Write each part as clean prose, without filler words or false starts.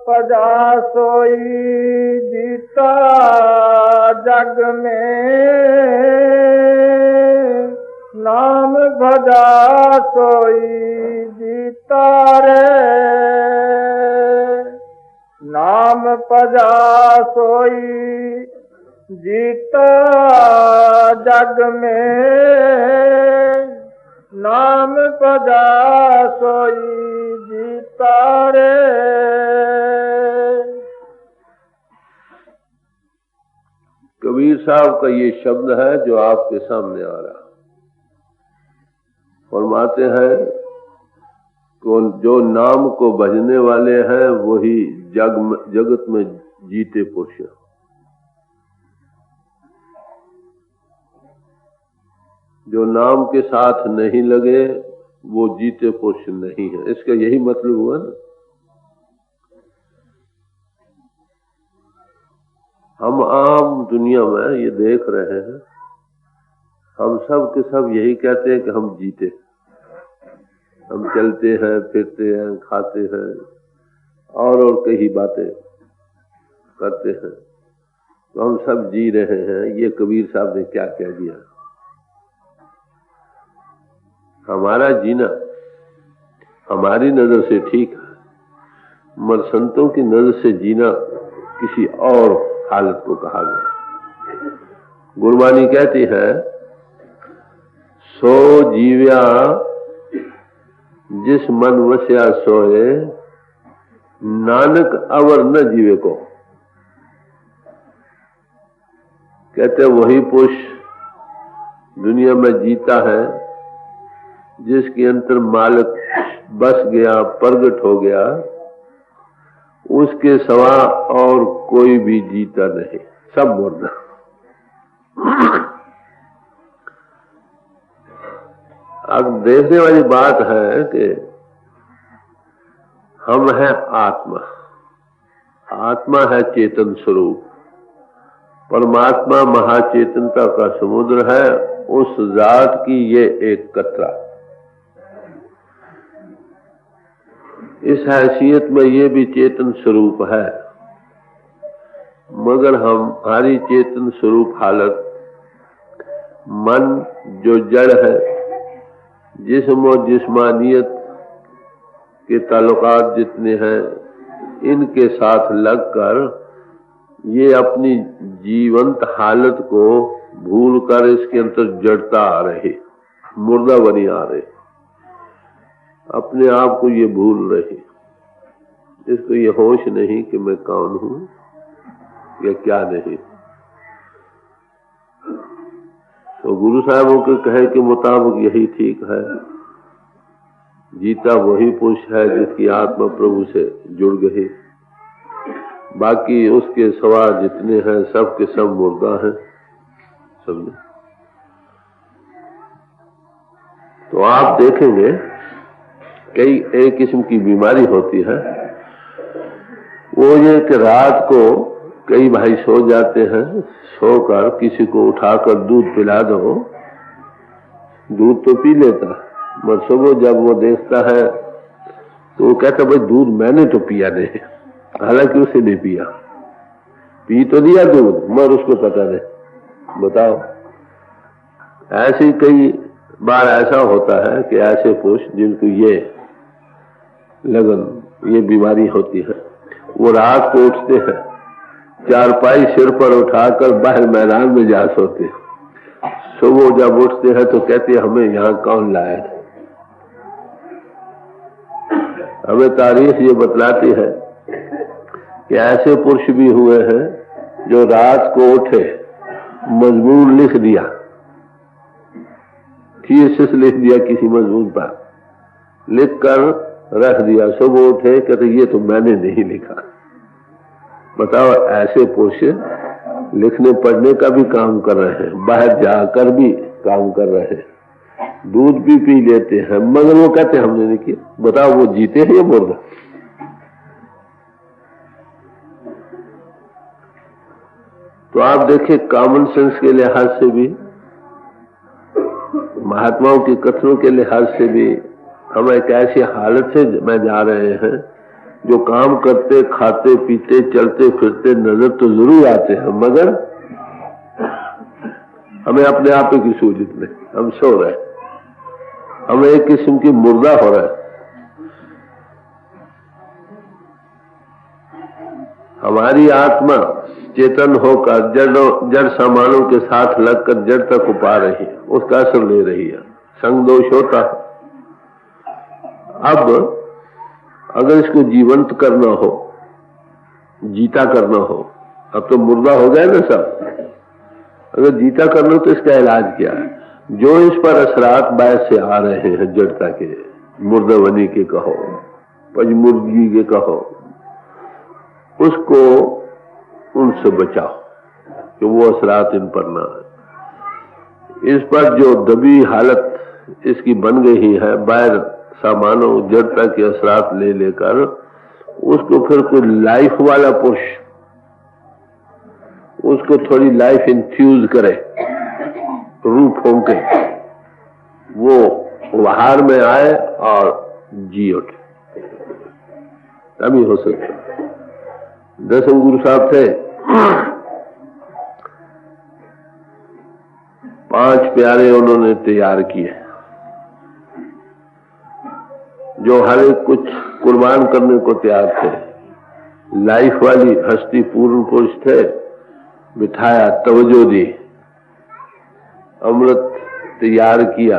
पजा सोई जीता जग में, नाम भजा सोई जीता रे, नाम पजा सोई जीता जग में, नाम पजा सोई जीता रे। कबीर साहब का ये शब्द है जो आपके सामने आ रहा। फरमाते हैं जो नाम को भजने वाले हैं वही जगत में जीते पुरुष हैं। जो नाम के साथ नहीं लगे वो जीते पुरुष नहीं है। इसका यही मतलब हुआ ना। हम आम दुनिया में ये देख रहे हैं, हम सब के सब यही कहते हैं कि हम जीते। हम चलते हैं, फिरते हैं, खाते हैं और कई बातें करते हैं, तो हम सब जी रहे हैं। ये कबीर साहब ने क्या कह दिया। हमारा जीना हमारी नजर से ठीक है, मगर संतों की नजर से जीना किसी और हालत को कहा गया। गुरबानी कहती है, सो जीव्या जिस मन वस्या सोए, नानक अवर न जीवे को। कहते वही पुरुष दुनिया में जीता है जिसके अंतर मालिक बस गया, प्रगट हो गया। उसके सिवा और कोई भी जीता नहीं, सब मुर्दा। अब देखने वाली बात है कि हम हैं आत्मा। आत्मा है चेतन स्वरूप। परमात्मा महाचेतनता का समुद्र है। उस जात की ये एक कतरा। इस हैसियत में ये भी चेतन स्वरूप है, मगर हमारी चेतन स्वरूप हालत मन जो जड़ है, जिस्म और जिस्मानियत के ताल्लुकात जितने हैं, इनके साथ लगकर ये अपनी जीवंत हालत को भूलकर इसके अंदर जड़ता आ रही, मुर्दा बनी आ रही, अपने आप को ये भूल रही। इसको ये होश नहीं कि मैं कौन हूं या क्या नहीं। तो गुरु साहबों के कहे के मुताबिक यही ठीक है। जीता वही पुरुष है जिसकी आत्मा प्रभु से जुड़ गई। बाकी उसके सिवा जितने हैं सब के सब मुर्दा हैं। समझे? तो आप देखेंगे कई एक किस्म की बीमारी होती है। वो ये कि रात को कई भाई सो जाते हैं, सोकर किसी को उठाकर दूध पिला दो, दूध तो पी लेता, मगर सुबह जब वो देखता है तो वो कहता भाई दूध मैंने तो पिया नहीं, हालांकि उसे नहीं पिया, पी तो दिया दूध मगर उसको पता नहीं। बताओ, ऐसे कई बार ऐसा होता है कि ऐसे पुरुष जिनको ये लगन, ये बीमारी होती है, वो रात को उठते हैं, चारपाई सिर पर उठाकर बाहर मैदान में जा सोते। सुबह जब उठते हैं तो कहते हमें यहाँ कौन लाया था। हमें तारीख ये बतलाती है कि ऐसे पुरुष भी हुए हैं जो रात को उठे, मजमून लिख दिया, थीसिस लिख दिया किसी मजमून पर, लिख कर रख दिया। सुबह उठे कहते ये तो मैंने नहीं लिखा। बताओ, ऐसे पुरुष लिखने पढ़ने का भी काम कर रहे हैं, बाहर जाकर भी काम कर रहे हैं, दूध भी पी लेते हैं, मगर वो कहते हमने नहीं किया। बताओ, वो जीते हैं या मुर्दा? तो आप देखिए, कॉमन सेंस के लिहाज से भी, महात्माओं के कथनों के लिहाज से भी हम एक ऐसी हालत से में जा रहे हैं जो काम करते खाते पीते चलते फिरते नजर तो जरूर आते हैं, मगर हमें अपने आप की सूझत नहीं, हम सो रहे, हम एक किस्म की मुर्दा हो रहा है। हमारी आत्मा चेतन होकर जड़ सामानों के साथ लगकर जड़ तक उपा रही है, उसका असर ले रही है, संग दोष होता है। अब अगर इसको जीवंत करना हो, जीता करना हो, अब तो मुर्दा हो गया ना सब, अगर जीता करना हो तो इसका इलाज क्या है? जो इस पर असरात बाहर से आ रहे हैं जड़ता के, मुर्दावनी के कहो, पजमुर्गी के कहो, उसको उनसे बचाओ कि वो असरात इन पर ना आए। इस पर जो दबी हालत इसकी बन गई है, बाहर सामानों जड़ता के असरात ले लेकर उसको फिर कोई लाइफ वाला पुरुष उसको थोड़ी लाइफ इन्फ्यूज करे, रूप होके वो बाहर में आए और जी उठे, तभी हो सकता। दसम गुरु साहब थे, 5 प्यारे उन्होंने तैयार किए जो हर एक कुछ कुर्बान करने को तैयार थे। लाइफ वाली हस्ती पूर्ण पुरुष थे, बिठाया, तवज्जो दी, अमृत तैयार किया,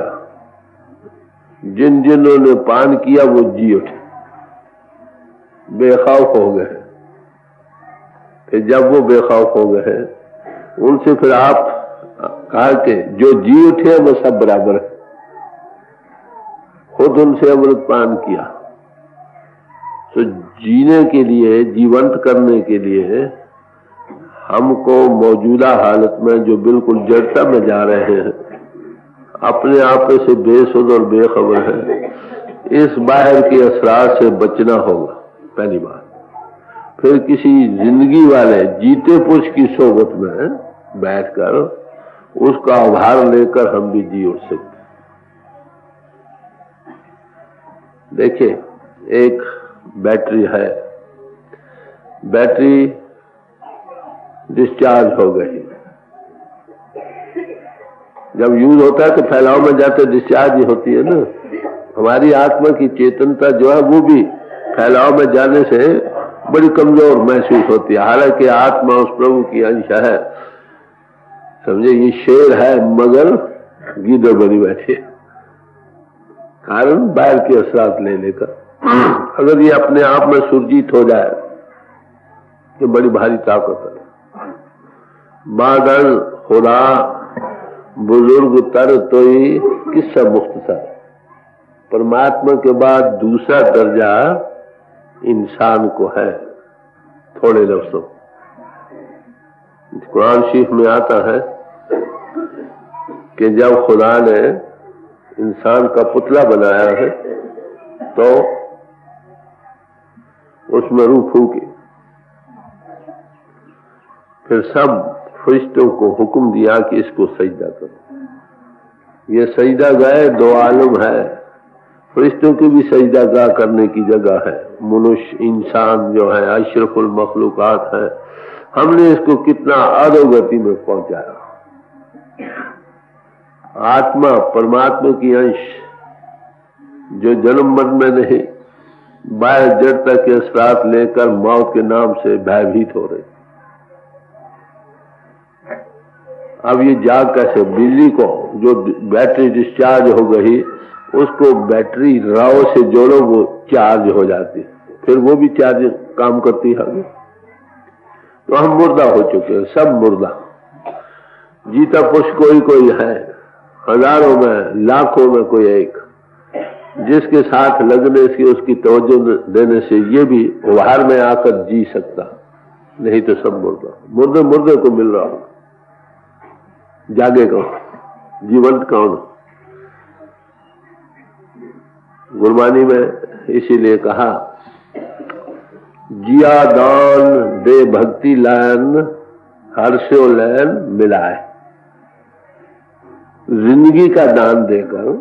जिन जिन्होंने पान किया वो जी उठे, बेखौफ हो गए। फिर जब वो बेखौफ हो गए उनसे फिर आप कहा कि जो जी उठे वो सब बराबर है, खुद उनसे अमृत पान किया। तो जीने के लिए, जीवंत करने के लिए हमको मौजूदा हालत में जो बिल्कुल जड़ता में जा रहे हैं, अपने आप से बेसुध और बेखबर है, इस बाहर के असरार से बचना होगा पहली बात। फिर किसी जिंदगी वाले जीते पुरुष की सोबत में बैठकर उसका आभार लेकर हम भी जी उठ सकते। देखिए, एक बैटरी है, बैटरी डिस्चार्ज हो गई, जब यूज होता है तो फैलाव में जाते डिस्चार्ज ही होती है ना। हमारी आत्मा की चेतनता जो है वो भी फैलाव में जाने से बड़ी कमजोर महसूस होती है। हालांकि आत्मा उस प्रभु की अंश है, समझे, ये शेर है मगर गीदड़ बनी बैठी, कारण बाहर के असरात ले लेकर। अगर ये अपने आप में सुरजीत हो जाए तो बड़ी भारी ताकत है। बादल खुदा बुजुर्ग तर तो ही किस्सा मुख्तसर, परमात्मा के बाद दूसरा दर्जा इंसान को है। थोड़े लफ्जों, कुरान शरीफ में आता है कि जब खुदा ने इंसान का पुतला बनाया है तो उसमें रूह फूंकी, फिर सब फरिश्तों को हुक्म दिया कि इसको सजदा करो। ये सजदा गाह दो आलम है, फरिश्तों की भी सजदा गाह करने की जगह है। मनुष्य इंसान जो है अशरफुल मखलूकात है, हमने इसको कितना अधोगति में पहुंचाया। आत्मा परमात्मा की अंश जो जन्म मरण में नहीं, बाह्य जड़ता के असरात लेकर मौत के नाम से भयभीत हो रही। अब ये जाग कैसे? बिजली को जो बैटरी डिस्चार्ज हो गई उसको बैटरी राव से जोड़ो, वो चार्ज हो जाती, फिर वो भी चार्ज काम करती है। तो हम मुर्दा हो चुके हैं, सब मुर्दा। जीता पुरुष कोई कोई है, हजारों में लाखों में कोई एक, जिसके साथ लगने से उसकी तवज्जो देने से ये भी बाहर में आकर जी सकता, नहीं तो सब मुर्दा। मुर्दे मुर्दे को मिल रहा, जागे कौन, जीवंत कौन? गुरबानी में इसीलिए कहा, जिया दान दे भक्ति लैन हर्षो लैन मिलाए। जिंदगी का दान देकर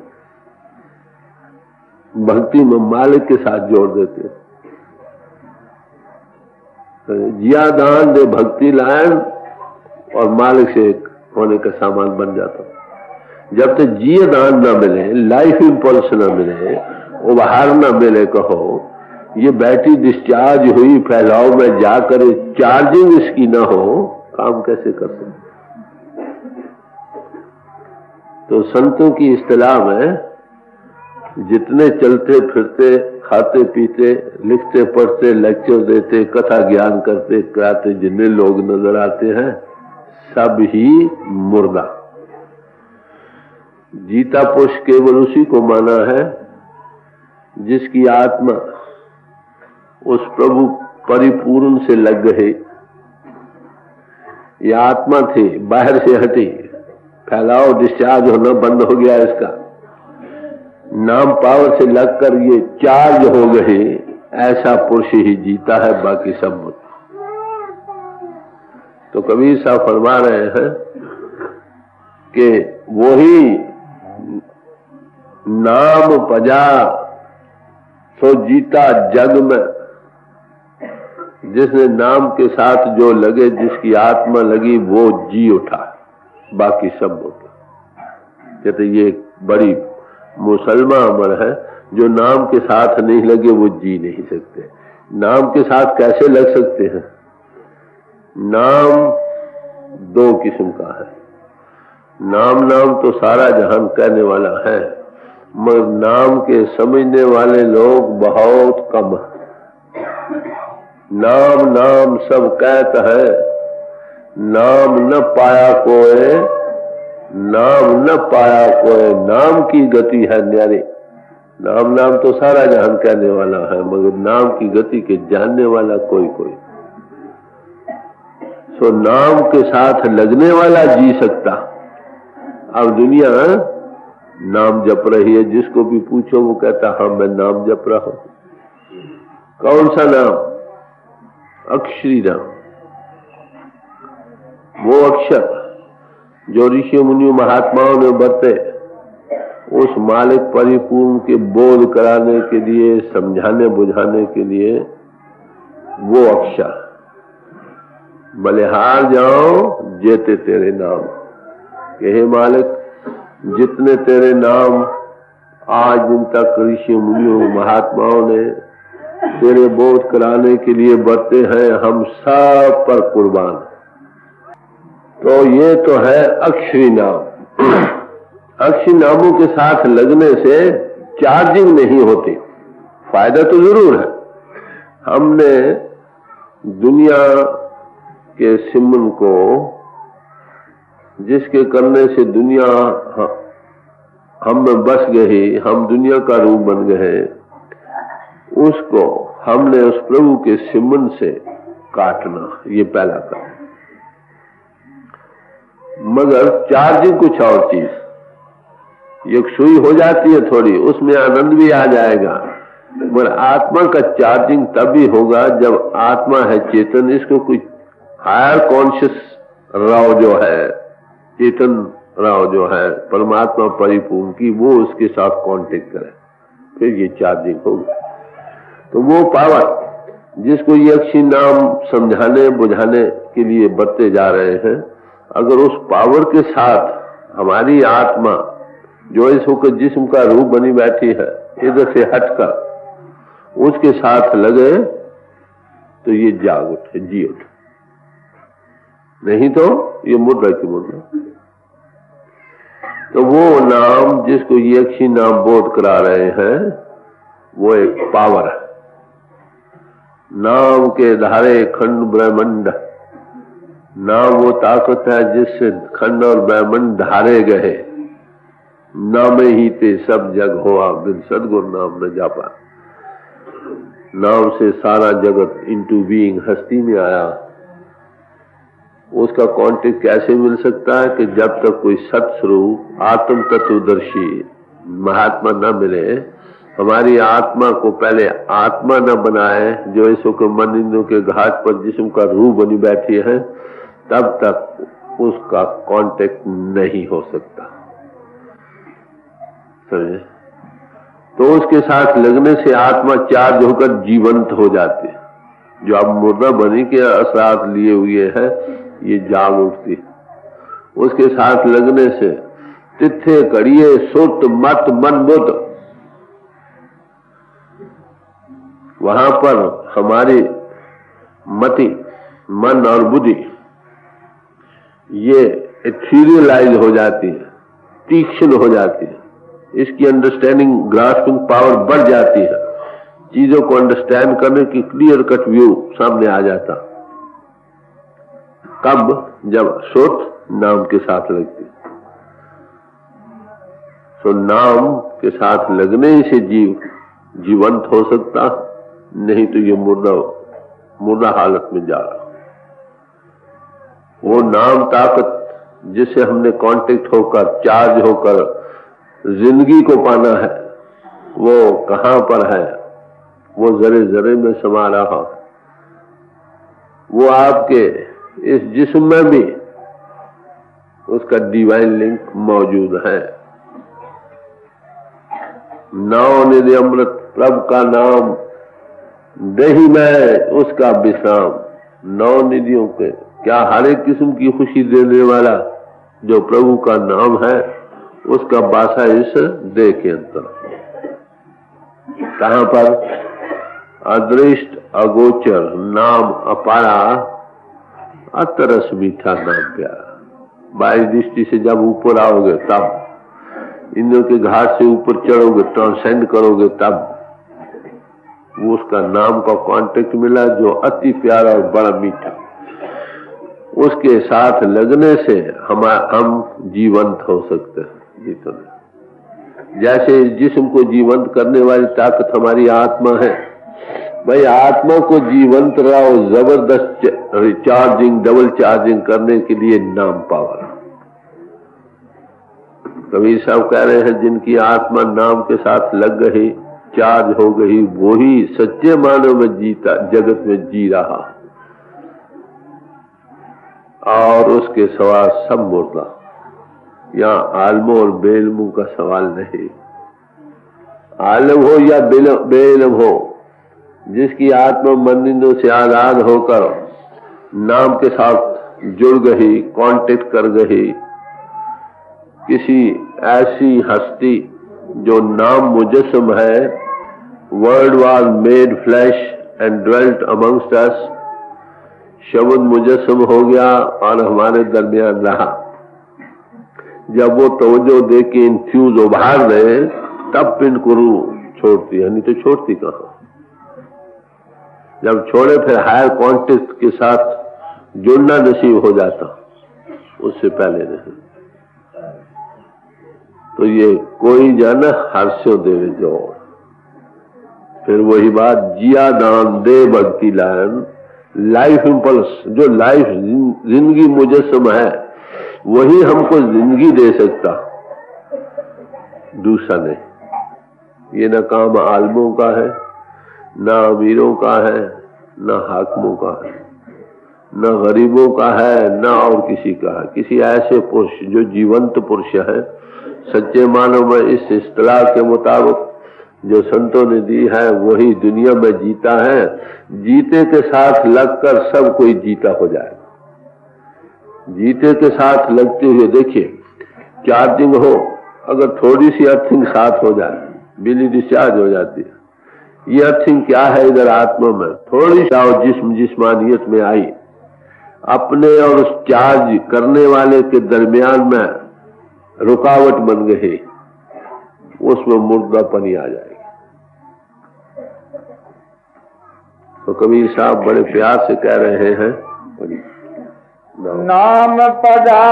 भक्ति में मालिक के साथ जोड़ देते। जिया दान दे भक्ति लायन और मालिक से एक होने का सामान बन जाता। जब तक जिया दान ना मिले, लाइफ इंपल्स ना मिले, उभार ना मिले, कहो ये बैटरी डिस्चार्ज हुई फैलाव में जाकर चार्जिंग इसकी ना हो, काम कैसे कर सकते? तो संतों की इस्तिलाह में जितने चलते फिरते, खाते पीते, लिखते पढ़ते, लेक्चर देते, कथा ज्ञान करते कराते जितने लोग नजर आते हैं सब ही मुर्दा। जीता पुरुष केवल उसी को माना है जिसकी आत्मा उस प्रभु परिपूर्ण से लग गई। ये आत्मा थी, बाहर से हटी, फैलाव डिस्चार्ज होना बंद हो गया इसका, नाम पावर से लगकर ये चार्ज हो गए। ऐसा पुरुष ही जीता है, बाकी सब मत। तो कबीर साहब फरमा रहे हैं कि वही नाम पजा सो जीता जग में। जिसने नाम के साथ जो लगे, जिसकी आत्मा लगी, वो जी उठा, बाकी सब उठा। कहते ये बड़ी मुसलमान अमर है, जो नाम के साथ नहीं लगे वो जी नहीं सकते। नाम के साथ कैसे लग सकते हैं? नाम दो किस्म का है। नाम नाम तो सारा जहान कहने वाला है, मगर नाम के समझने वाले लोग बहुत कम है। नाम नाम सब कहता है, नाम न पाया कोई, नाम न पाया कोई, नाम की गति है न्यारी। नाम नाम तो सारा जहान कहने वाला है, मगर नाम की गति के जानने वाला कोई कोई। सो नाम के साथ लगने वाला जी सकता। अब दुनिया नाम जप रही है, जिसको भी पूछो वो कहता हाँ मैं नाम जप रहा हूं। कौन सा नाम? अक्षरी नाम। वो अक्षर जो ऋषि मुनियों महात्माओं ने बरते, उस मालिक परिपूर्ण के बोध कराने के लिए, समझाने बुझाने के लिए, वो अक्षर। बलिहार जाओ जेते तेरे नाम, कि हे मालिक जितने तेरे नाम आज दिन तक ऋषि मुनियों महात्माओं ने तेरे बोध कराने के लिए बरते हैं, हम सब पर कुर्बान। तो ये तो है अक्षरी नाम। अक्षरी नामों के साथ लगने से चार्जिंग नहीं होती, फायदा तो जरूर है। हमने दुनिया के सिमरन को, जिसके करने से दुनिया हम में बस गई, हम दुनिया का रूप बन गए, उसको हमने उस प्रभु के सिमरन से काटना, ये पहला काम। मगर चार्जिंग कुछ और चीज। एक सुई हो जाती है थोड़ी, उसमें आनंद भी आ जाएगा, मगर आत्मा का चार्जिंग तभी होगा जब आत्मा है चेतन, इसको कुछ हायर कॉन्शियस राव जो है, चेतन राव जो है, परमात्मा परिपूर्ण की, वो उसके साथ कांटेक्ट करे, फिर ये चार्जिंग होगी। तो वो पावर जिसको ये अक्षी नाम समझाने बुझाने के लिए बरते जा रहे हैं, अगर उस पावर के साथ हमारी आत्मा जो इस होकर जिस्म का रूप बनी बैठी है, इधर से हटकर उसके साथ लगे, तो ये जाग उठे, जी उठे। नहीं तो ये मुद्रा की मुद्रा। तो वो नाम जिसको ये अक्षी नाम बोध करा रहे हैं, वो एक पावर है। नाम के धारे खंड ब्रह्मांड, नाम वो ताकत है जिससे खंड और ब्रह्मांड धारे गए। नाम ही ते सब जग होआ, बिन सदगुरु नाम न जापा। नाम से सारा जगत इनटू बीइंग, हस्ती में आया। उसका कांटेक्ट कैसे मिल सकता है कि जब तक कोई सत्स्वरूप आत्म तत्वदर्शी महात्मा न मिले, हमारी आत्मा को पहले आत्मा न बनाए, जो इसो के मन इंद्रियों के घाट पर जिस्म का रूह बनी बैठी है, तब तक उसका कांटेक्ट नहीं हो सकता। समझे? तो उसके साथ लगने से आत्मा चार्ज होकर जीवंत हो जाती है। जो अब मुर्दा बनी के असरात लिए हुए है, ये जाग उठती। उसके साथ लगने से तिथे कड़िए सुत मत मन बुद्ध, वहां पर हमारी मति, मन और बुद्धि ये एथीरियलाइज हो जाती है, तीक्ष्ण हो जाती है। इसकी अंडरस्टैंडिंग, ग्रास्पिंग पावर बढ़ जाती है। चीजों को अंडरस्टैंड करने की क्लियर कट व्यू सामने आ जाता। कब? जब सुत नाम के साथ लगती। तो नाम के साथ लगने से जीव जीवंत हो सकता, नहीं तो ये मुर्दा हालत में जा रहा। वो नाम ताकत जिससे हमने कांटेक्ट होकर, चार्ज होकर जिंदगी को पाना है, वो कहां पर है? वो जरे जरे में समा रहा। वो आपके इस जिस्म में भी उसका डिवाइन लिंक मौजूद है। नाव निधि अमृत प्रभु का नाम, दही में उसका विश्राम। नौ निधियों के क्या हर एक किस्म की खुशी देने वाला जो प्रभु का नाम है, उसका बासा इस देह के अंदर। कहां पर? अदृष्ट अगोचर नाम अपारा, अतरस मीठा नाम प्यारा। बाह्य दृष्टि से जब ऊपर आओगे तब, इंद्र के घाट से ऊपर चढ़ोगे, ट्रांसेंड करोगे, तब वो उसका नाम का कांटेक्ट मिला जो अति प्यारा और बड़ा मीठा। उसके साथ लगने से हम जीवंत हो सकते हैं। ये तो जैसे जिस्म को जीवंत करने वाली ताकत हमारी आत्मा है, भाई आत्मा को जीवंत रहो, जबरदस्त रिचार्जिंग, डबल चार्जिंग करने के लिए नाम पावर। कबीर साहब कह रहे हैं, जिनकी आत्मा नाम के साथ लग गई, चार्ज हो गई, वही सच्चे मानव में जीता, जगत में जी रहा। और उसके सवाल सब मुर्दा। यहाँ आलमों और बेलमों का सवाल नहीं। आलम हो या बेलम हो, जिसकी आत्मा मंदिरों से आजाद होकर नाम के साथ जुड़ गई, कांटेक्ट कर गई, किसी ऐसी हस्ती जो नाम मुजस्सम है, word was made flash and dwelt amongst अस, शब्द मुजस्सम हो गया और हमारे दरमियान रहा। जब वो तवज्जो दे के इन्फ्यूज उभार दे, तब पिन कुरु छोड़ती है, नहीं तो छोड़ती कहां। जब छोड़े फिर हायर कॉन्टेक्ट के साथ जुड़ना नसीब हो जाता, उससे पहले नहीं। तो ये कोई जाना हर्षो देवे जोड़। फिर वही बात, जिया दान दे भक्ति लायन। लाइफ इंपल्स, जो लाइफ जिंदगी मुजस्सम है, वही हमको जिंदगी दे सकता, दूसरा नहीं। ये न काम आलमों का है, न अमीरों का है, न हाकिमों का है, न गरीबों का है, न और किसी का है। किसी ऐसे पुरुष जो जीवंत पुरुष है, सच्चे मानव में इस इस्तिलाह के मुताबिक जो संतों ने दी है, वही दुनिया में जीता है। जीते के साथ लगकर सब कोई जीता हो जाएगा। जीते के साथ लगते हुए देखिए, चार्जिंग हो, अगर थोड़ी सी अर्थिंग साथ हो जाए, बिजली डिस्चार्ज हो जाती है। ये अर्थिंग क्या है? इधर आत्मा में थोड़ी सी जिस्मानियत में आई, अपने और उस चार्ज करने वाले के दरमियान में रुकावट बन गई, उसमें मुर्दापनी आ जाएगी। तो कबीर साहब बड़े प्यार से कह रहे हैं, नाम पदा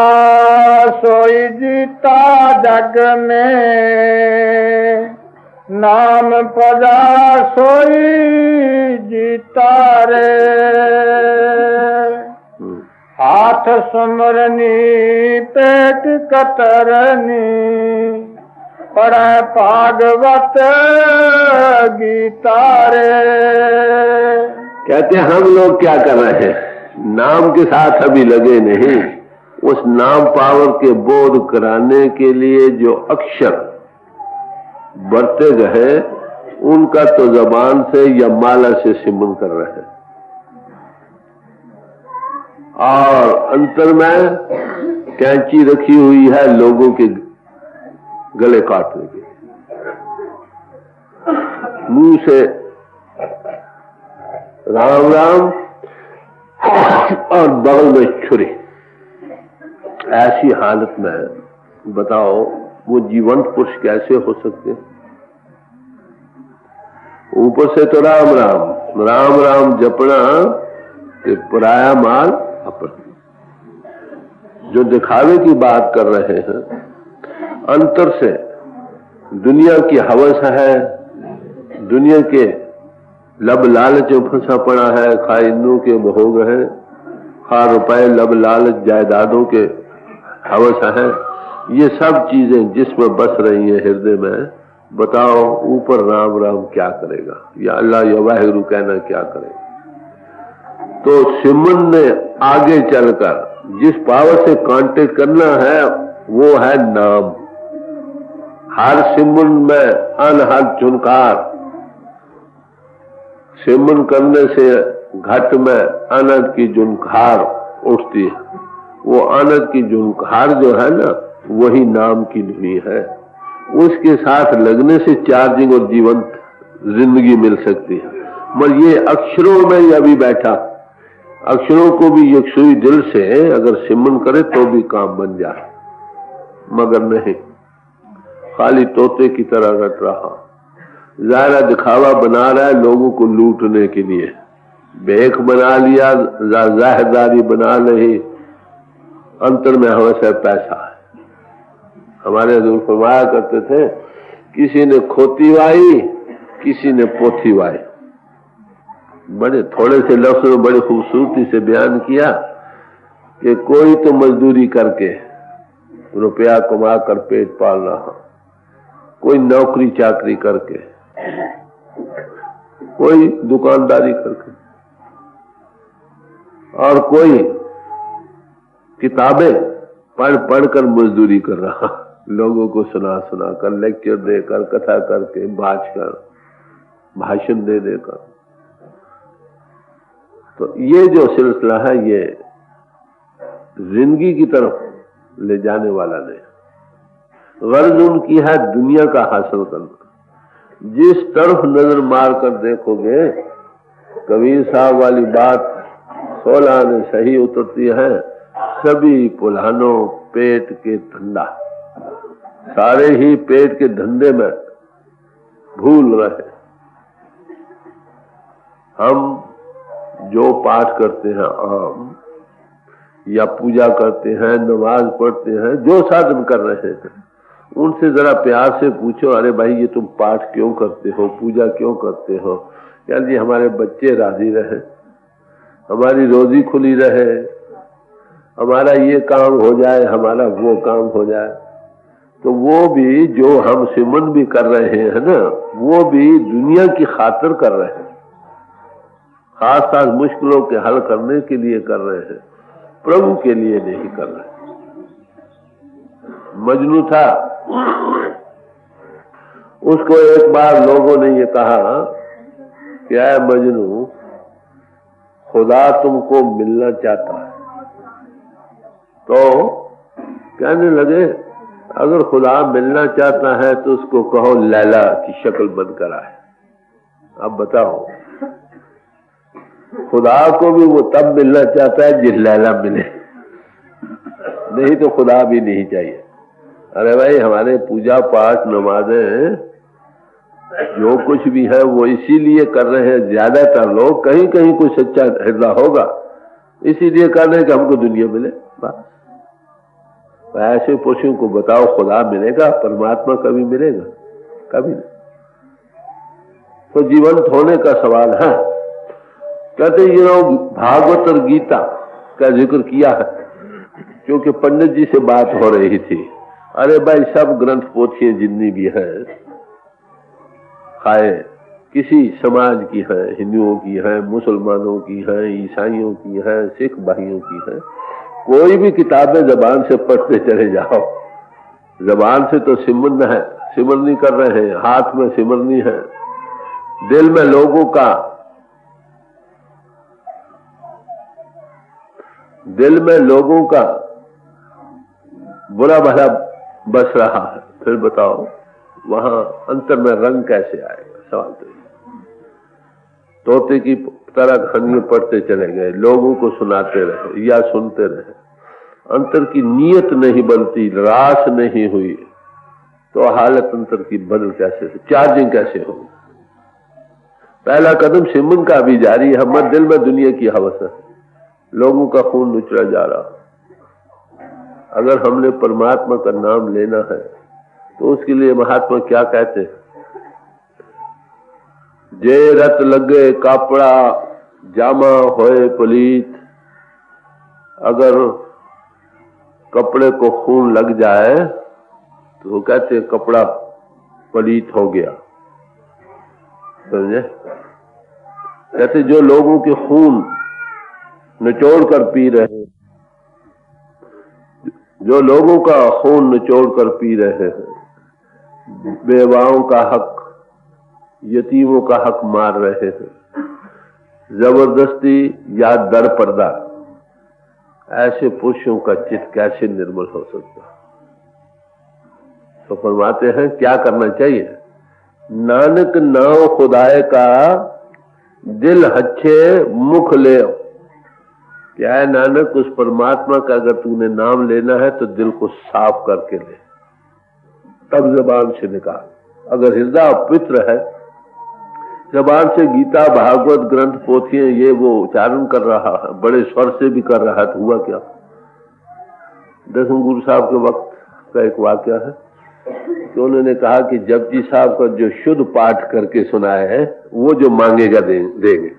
सोई जीता जग में, नाम पदा सोई जीता रे। हाथ सुमरनी पेट कतरनी, पढ़े भागवत गीता रे। कहते हैं हम लोग क्या कर रहे हैं? नाम के साथ अभी लगे नहीं। उस नाम पावर के बोध कराने के लिए जो अक्षर बरते गए, उनका तो जबान से या माला से सिमरन कर रहे हैं। और अंतर में कैंची रखी हुई है लोगों के गले काटने के, मुंह से राम राम और बगल में छुरी। ऐसी हालत में बताओ वो जीवंत पुरुष कैसे हो सकते? ऊपर से तो राम राम राम राम जपना कि पराया माल अपना। जो दिखावे की बात कर रहे हैं, अंतर से दुनिया की हवस है, दुनिया के लब लालच में फंसा पड़ा है, खा इंद्रों के भोग है, खा रुपए लब लालच जायदादों के हवस है। ये सब चीजें जिसमें बस रही है हृदय में, बताओ ऊपर राम राम क्या करेगा, या अल्लाह या वाहिगुरु कहना क्या करेगा? तो सिमरन ने आगे चलकर जिस पावर से कांटेक्ट करना है वो है नाम। हर सिमरन में अनहद झुनकार, सिमरन करने से घट में अनंत की झुनकार उठती है। वो अनंत की झुनकार जो है ना, वही नाम की ध्वनि है। उसके साथ लगने से चार्जिंग और जीवंत जिंदगी मिल सकती है। मगर ये अक्षरों में ही अभी बैठा, अक्षरों को भी एक सुई दिल से अगर सिमरन करे तो भी काम बन जाए, मगर नहीं, खाली तोते की तरह रट रहा, ज़ाहिरा दिखावा बना रहा है लोगों को लूटने के लिए। बेख बना लिया, जाहिरदारी बना ली, अंतर में हवस है पैसा। हमारे हजूर फरमाया करते थे, किसी ने खोती वाई, किसी ने पोथी वाई। बड़े थोड़े से लफ्ज में बड़ी खूबसूरती से बयान किया कि कोई तो मजदूरी करके रुपया कमा कर पेट पाल रहा, कोई नौकरी चाकरी करके, कोई दुकानदारी करके, और कोई किताबें पढ़ पढ़ कर मजदूरी कर रहा, लोगों को सुना सुना कर, लेक्चर देकर, कथा करके, बाज कर, भाषण दे देकर। तो ये जो सिलसिला है ये जिंदगी की तरफ ले जाने वाला नहीं। गर्ज उनकी है दुनिया का हासिल करना। जिस तरफ नजर मार कर देखोगे, कबीर साहब वाली बात 16 ने सही उतरती है, सभी पुलानों पेट के धंधा, सारे ही पेट के धंधे में भूल रहे। हम जो पाठ करते हैं आम, या पूजा करते हैं, नमाज पढ़ते हैं, जो साधन कर रहे हैं, उनसे जरा प्यार से पूछो, अरे भाई ये तुम पाठ क्यों करते हो, पूजा क्यों करते हो? यार जी हमारे बच्चे राजी रहे, हमारी रोजी खुली रहे, हमारा ये काम हो जाए, हमारा वो काम हो जाए। तो वो भी जो हम सिमरन भी कर रहे हैं ना, वो भी दुनिया की खातिर कर रहे हैं, खास खास मुश्किलों के हल करने के लिए कर रहे हैं, प्रभु के लिए नहीं कर रहे। मजनू था, उसको एक बार लोगों ने ये कहा कि ऐ मजनू, खुदा तुमको मिलना चाहता है। तो कहने लगे, अगर खुदा मिलना चाहता है तो उसको कहो लैला की शक्ल बन कर आए। अब बताओ, खुदा को भी वो तब मिलना चाहता है जिस लैला मिले, नहीं तो खुदा भी नहीं चाहिए। अरे भाई हमारे पूजा पाठ नमाजें जो कुछ भी है वो इसीलिए कर रहे हैं, ज्यादातर लोग, कहीं कहीं कोई सच्चा हृदय होगा, इसीलिए कर रहे हैं कि हमको दुनिया मिले। बस ऐसे पुरुषों को बताओ खुदा मिलेगा, परमात्मा कभी मिलेगा? कभी नहीं। तो जीवंत होने का सवाल है। कहते ये लोग भागवत और गीता का जिक्र किया है, क्योंकि पंडित जी से बात हो रही थी। अरे भाई सब ग्रंथ पोथियां जितनी भी हैं, खाए किसी समाज की है, हिंदुओं की है, मुसलमानों की है, ईसाइयों की है, सिख भाइयों की है, कोई भी किताबें जबान से पढ़ते चले जाओ, जबान से तो सिमरन है, सिमरनी कर रहे हैं, हाथ में सिमरनी है, दिल में लोगों का दिल में लोगों का बुरा भला बस रहा है, फिर बताओ वहां अंतर में रंग कैसे आएगा? सवाल तो तोते की तरह कहानियां पढ़ते चले गए, लोगों को सुनाते रहे या सुनते रहे, अंतर की नीयत नहीं बनती, रास नहीं हुई, तो हालत अंतर की बदल कैसे, चार्जिंग कैसे होगी? पहला कदम सिमन का भी जारी है। हमारे दिल में दुनिया की हवस है, लोगों का खून उछला जा रहा। अगर हमने परमात्मा का नाम लेना है तो उसके लिए महात्मा क्या कहते हैं? जे रत लगे कापड़ा जामा होए पलीत। अगर कपड़े को खून लग जाए तो वो कहते हैं कपड़ा पलीत हो गया। समझे? कहते जो लोगों के खून निचोड़ कर पी रहे, जो लोगों का खून निचोड़ कर पी रहे हैं, बेवाओं का हक, यतीमों का हक मार रहे हैं, जबरदस्ती या दर पर्दा, ऐसे पुरुषों का चित्त कैसे निर्मल हो सकता? तो फरमाते हैं क्या करना चाहिए? नानक नाव खुदाए का दिल अच्छे मुख ले। क्या है नानक? उस परमात्मा का अगर तूने नाम लेना है तो दिल को साफ करके ले, तब जबान से निकाल। अगर हृदय अपवित्र है, जबान से गीता भागवत ग्रंथ पोथियां ये वो उच्चारण कर रहा है, बड़े स्वर से भी कर रहा है, तो हुआ क्या? दसम गुरु साहब के वक्त का एक वाक्य है तो उन्होंने कहा कि जपजी साहब का जो शुद्ध पाठ करके सुनाए है वो जो मांगेगा देंगे।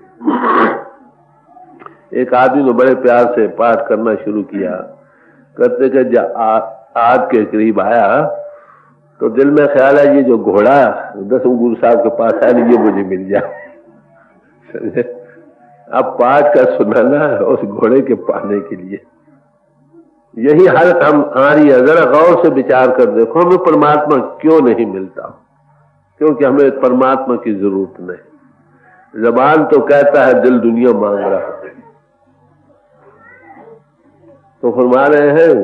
एक आदमी ने बड़े प्यार से पाठ करना शुरू किया, करते करते आज के करीब आया तो दिल में ख्याल है ये जो घोड़ा दसम गुरु साहब के पास है ये मुझे मिल जाए। अब पाठ का सुनाना है उस घोड़े के पाने के लिए। यही हालत हम हमारी है। जरा गौर से विचार कर देखो, हमें परमात्मा क्यों नहीं मिलता? क्योंकि हमें परमात्मा की जरूरत नहीं। जबान तो कहता है, दिल दुनिया मांग रहा है। तो फरमा रहे हैं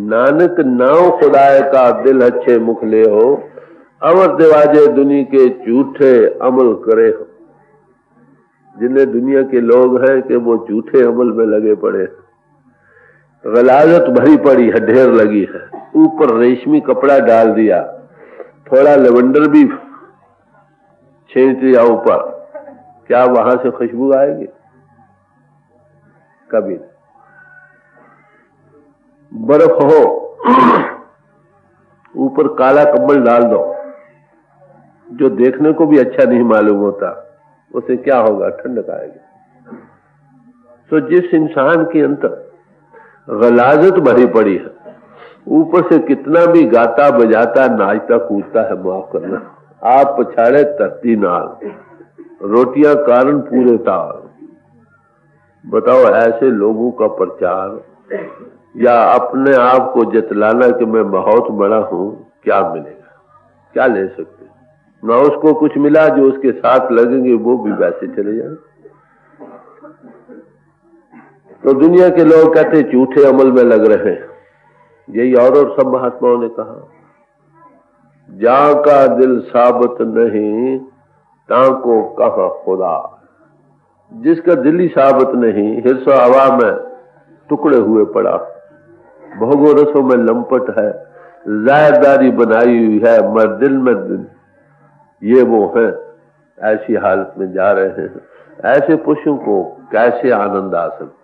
नानक नाव खुदाए का दिल अच्छे मुख ले हो, अमर दिवाजे दुनिया के झूठे अमल करे हो। जिन्हें दुनिया के लोग हैं कि वो झूठे अमल में लगे पड़े हैं, गलाजत भरी पड़ी है, ढेर लगी है, ऊपर रेशमी कपड़ा डाल दिया, थोड़ा लेवेंडर भी छींट दिया ऊपर, क्या वहां से खुशबू आएगी? कभी नहीं। बर्फ हो, ऊपर काला कंबल डाल दो, जो देखने को भी अच्छा नहीं मालूम होता, उसे क्या होगा? ठंडक आएगी। तो जिस इंसान के अंदर गलाजत भरी पड़ी है, ऊपर से कितना भी गाता बजाता नाचता कूदता है, माफ करना, आप पछाड़े धरती नाल, रोटियां कारण पूरे ताल। बताओ ऐसे लोगों का प्रचार या अपने आप को जतलाना कि मैं बहुत बड़ा हूं, क्या मिलेगा? क्या ले सकते? ना उसको कुछ मिला, जो उसके साथ लगेंगे वो भी वैसे चले जाए। तो दुनिया के लोग कहते झूठे अमल में लग रहे हैं। यही और सब महात्माओं ने कहा, जहां का दिल साबित नहीं ताको कहां खुदा। जिसका दिल ही साबित नहीं, हिरसो हवा में टुकड़े हुए पड़ा, भोगो रसों में लंपट है, जायदारी बनाई हुई है, मर दिल में ये वो है, ऐसी हालत में जा रहे हैं। ऐसे पुरुषों को कैसे आनंद आ सकता?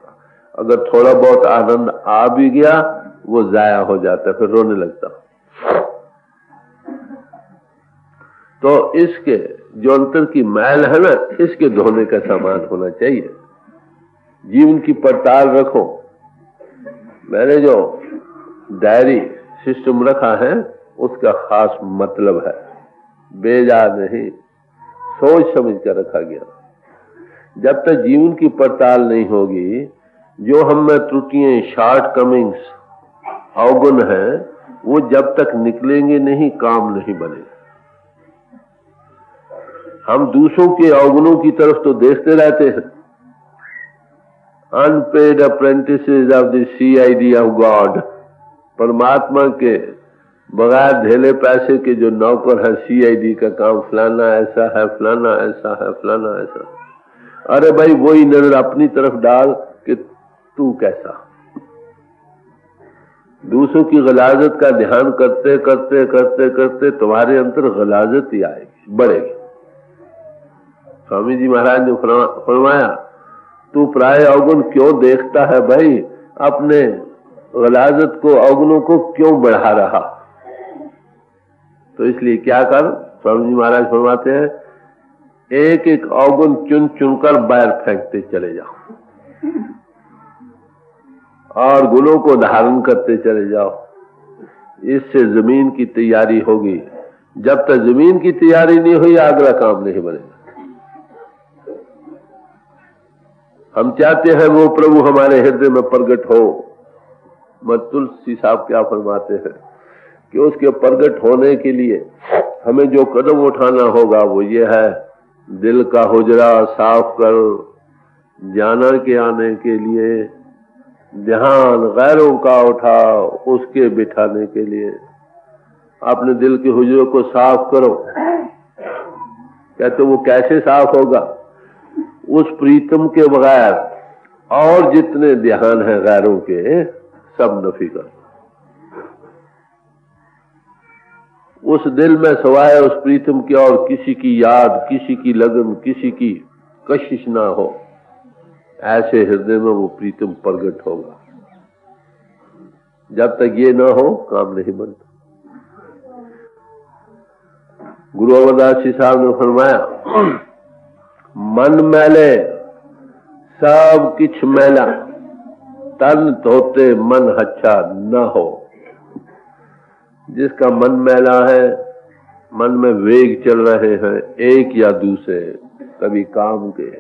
अगर थोड़ा बहुत आनंद आ भी गया वो जाया हो जाता, फिर रोने लगता। तो इसके जो अंतर की मैल है ना, इसके धोने का सामान होना चाहिए। जीवन की पड़ताल रखो। मैंने जो डायरी सिस्टम रखा है उसका खास मतलब है, बेजा नहीं, सोच समझ कर रखा गया। जब तक जीवन की पड़ताल नहीं होगी, जो हम में त्रुटियां, शॉर्ट कमिंग्स, अवगुण है, वो जब तक निकलेंगे नहीं, काम नहीं बनेगा। हम दूसरों के अवगुणों की तरफ तो देखते रहते हैं, unpaid apprentices of the CID of God, परमात्मा के बगैर ढेले पैसे के जो नौकर है CID का काम, फलाना ऐसा है, फलाना ऐसा है, फलाना ऐसा। अरे भाई वही नजर अपनी तरफ डाल कि तू कैसा। दूसरों की गलाजत का ध्यान करते करते करते करते तुम्हारे अंदर गलाजत ही आएगी, बढ़ेगी। स्वामी जी महाराज ने फरमाया, तू प्राय अवगुण क्यों देखता है भाई, अपने गलाजत को, अवगुणों को क्यों बढ़ा रहा। तो इसलिए क्या कर, स्वामी जी महाराज फरमाते हैं, एक एक अवगुण चुन चुनकर बाहर फेंकते चले जाओ और गुणों को धारण करते चले जाओ। इससे जमीन की तैयारी होगी। जब तक जमीन की तैयारी नहीं हुई अगला काम नहीं बनेगा। हम चाहते हैं वो प्रभु हमारे हृदय में प्रकट हो। मत तुलसी साहब क्या फरमाते हैं कि उसके प्रकट होने के लिए हमें जो कदम उठाना होगा वो ये है, दिल का हुजरा साफ कर, जानवर के आने के लिए ध्यान गैरों का उठाओ, उसके बिठाने के लिए अपने दिल के हुजरों को साफ करो। कहते वो कैसे साफ होगा, उस प्रीतम के बगैर और जितने ध्यान है गैरों के सब नफी कर। उस दिल में सवाए उस प्रीतम की और किसी की याद, किसी की लगन, किसी की कशिश ना हो, ऐसे हृदय में वो प्रीतम प्रकट होगा। जब तक ये ना हो काम नहीं बनता। गुरु अमरदास जी साहब ने फरमाया, मन मैले सब किछ मैला, तन धोते मन अच्छा न हो। जिसका मन मैला है, मन में वेग चल रहे हैं एक या दूसरे, कभी काम के,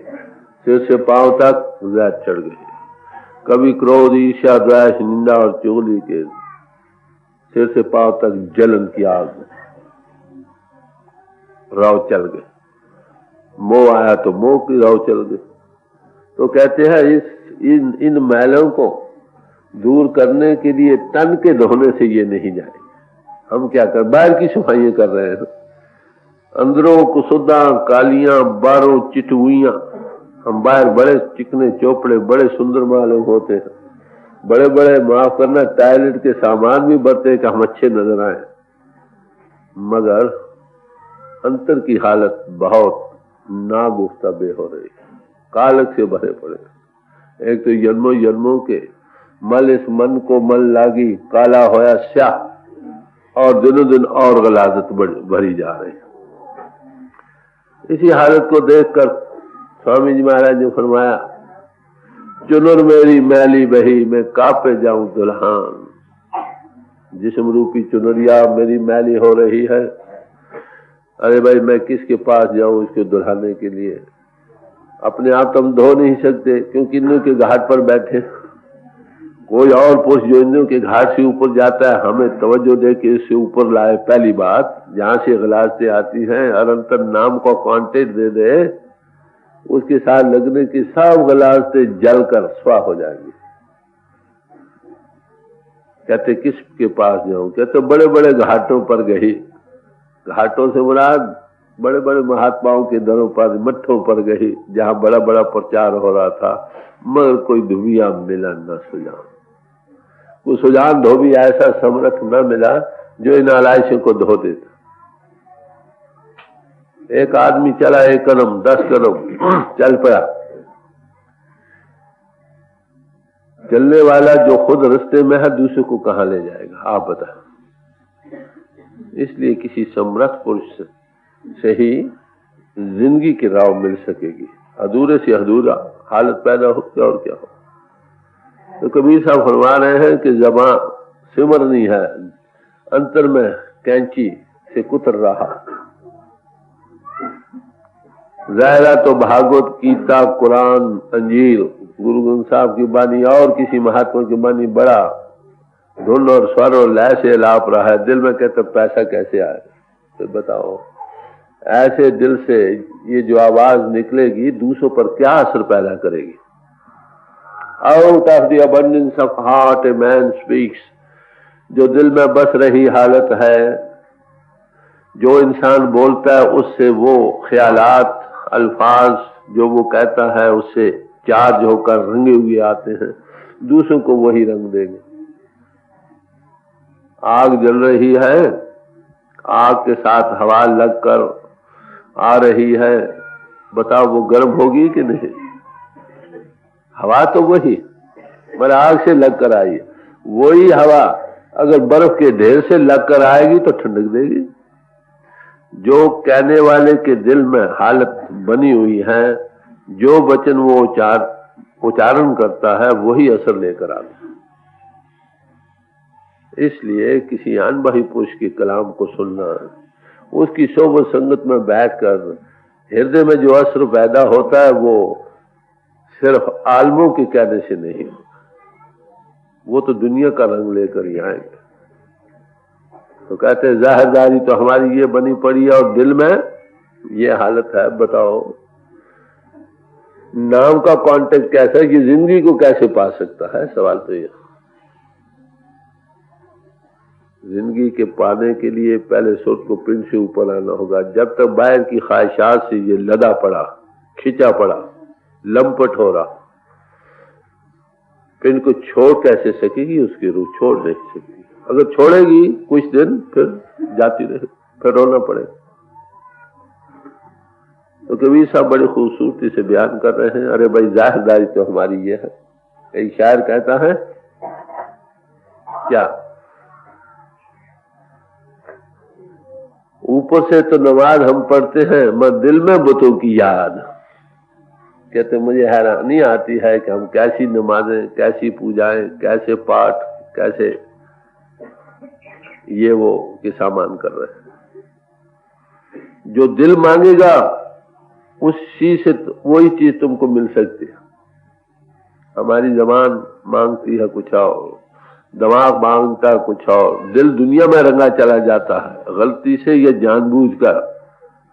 सिर से पांव तक वैद चढ़ गए, कभी क्रोध, ईर्ष्या, द्वेष, निंदा और चुगली के, सिर से पांव तक जलन की आग, राव चल गए। मोह आया तो मोह की राव चल गए। तो कहते हैं इन मैलों को दूर करने के लिए तन के धोने से ये नहीं जाएंगे। हम क्या कर, बाहर की सफाई कर रहे हैं, अंदरों कुसुदा कालियां बारों चिटुइयां। हम बाहर बड़े चिकने चौपड़े बड़े सुंदर मालूम होते हैं, बड़े बड़े माफ करना टॉयलेट के सामान भी बरते कि हम अच्छे नजर आए, मगर अंतर की हालत बहुत नागुफ्ताबे हो रही, कालक से भरे पड़े। एक तो जन्मों जन्मों के मल इस मन को मल लागी, काला होया स्याह, और दिनों दिन और गलाजत भरी जा रही। इसी हालत को देखकर स्वामी जी महाराज ने फरमाया, चुनर मेरी मैली बही मैं कापे जाऊं दुल्हान। जिस्म रूपी चुनरिया मेरी मैली हो रही है, अरे भाई मैं किसके पास जाऊं इसको दुल्हाने के लिए। अपने आप तो हम धो नहीं सकते क्योंकि इन्हों के घाट पर बैठे, कोई और पुरुष जो इन्हों के घाट से ऊपर जाता है हमें तवज्जो दे के इससे ऊपर लाए। पहली बात, जहां से गलाजतें आती हैं अनंतर नाम को कांटेक्ट दे दे, उसके साथ लगने की सब गलाजतें जलकर स्वा हो जाएंगी। कहते किसके पास जाऊं, कहते बड़े बड़े घाटों पर गई। घाटों से मुराद बड़े बड़े महात्माओं के दरों पर, मठों पर गई, जहां बड़ा बड़ा प्रचार हो रहा था, मगर कोई धुबिया मिला न सुजान। वो सुजान धोबी ऐसा समर्थ न मिला जो इन आलाइशों को धो देता। एक आदमी चला 1 कदम 10 कदम चल पड़ा, चलने वाला जो खुद रास्ते में है दूसरे को कहां ले जाएगा आप बता। इसलिए किसी समर्थ पुरुष से ही जिंदगी की राह मिल सकेगी। अधूरे से अधूरा हालत पैदा हो क्या और क्या हो। तो कबीर साहब फरमा रहे हैं कि ज़बां सिमरनी है, अंतर में कैंची से कुतर रहा। ज़ाहिरा तो भागवत गीता कुरान अंजील गुरु ग्रंथ साहब की बानी और किसी महात्मा की बानी बड़ा धुन और स्वर और लय से लाप रहा है। दिल में कहते पैसा कैसे आए, तो बताओ ऐसे दिल से ये जो आवाज निकलेगी दूसरों पर क्या असर पैदा करेगी। Out of the abundance of heart a man speaks. जो दिल में बस रही हालत है, जो इंसान बोलता है उससे वो ख्यालात, अल्फाज जो वो कहता है उससे चार्ज होकर रंगे हुए आते हैं, दूसरों को वही रंग देंगे। आग जल रही है, आग के साथ हवा लगकर आ रही है, बताओ वो गर्म होगी कि नहीं? हवा तो वही, पर आग से लगकर आई। वही हवा अगर बर्फ के ढेर से लगकर आएगी तो ठंडक देगी। जो कहने वाले के दिल में हालत बनी हुई है, जो वचन वो उच्चारण करता है, वही असर लेकर आता है। इसलिए किसी अनबही पुरुष के कलाम को सुनना, उसकी सोबत संगत में बैठकर हृदय में जो असर पैदा होता है वो सिर्फ आलमों के कहने से नहीं होता, वो तो दुनिया का रंग लेकर ही आएंगे। तो कहते हैं जाहिरदारी तो हमारी ये बनी पड़ी है और दिल में ये हालत है। बताओ नाम का कांटेक्ट कैसा है कि जिंदगी को कैसे पा सकता है? सवाल तो ये। जिंदगी के पाने के लिए पहले सुर को पिंड से ऊपर आना होगा। जब तक बाहर की ख्वाहिशात से ये लदा पड़ा, खिंचा पड़ा, लंपट हो रहा, पिंड को छोड़ कैसे सकेगी? उसकी रूह छोड़ नहीं सकेगी। अगर छोड़ेगी कुछ दिन फिर जाती रहे, फिर रोना पड़ेगा। तो कबीर साहब बड़ी खूबसूरती से बयान कर रहे हैं, अरे भाई जाहिरदारी तो हमारी ये है। एक शायर कहता है क्या, ऊपर से तो नमाज हम पढ़ते हैं मगर दिल में बुतों की याद। कहते मुझे हैरानी आती है कि हम कैसी नमाजें, कैसी पूजाएं, कैसे पाठ, कैसे ये वो के सामान कर रहे हैं। जो दिल मांगेगा उस चीज से वही चीज तुमको मिल सकती है। हमारी जबान मांगती है कुछ और, दिमाग मांगता है कुछ और, दिल दुनिया में रंगा चला जाता है। गलती से या जानबूझकर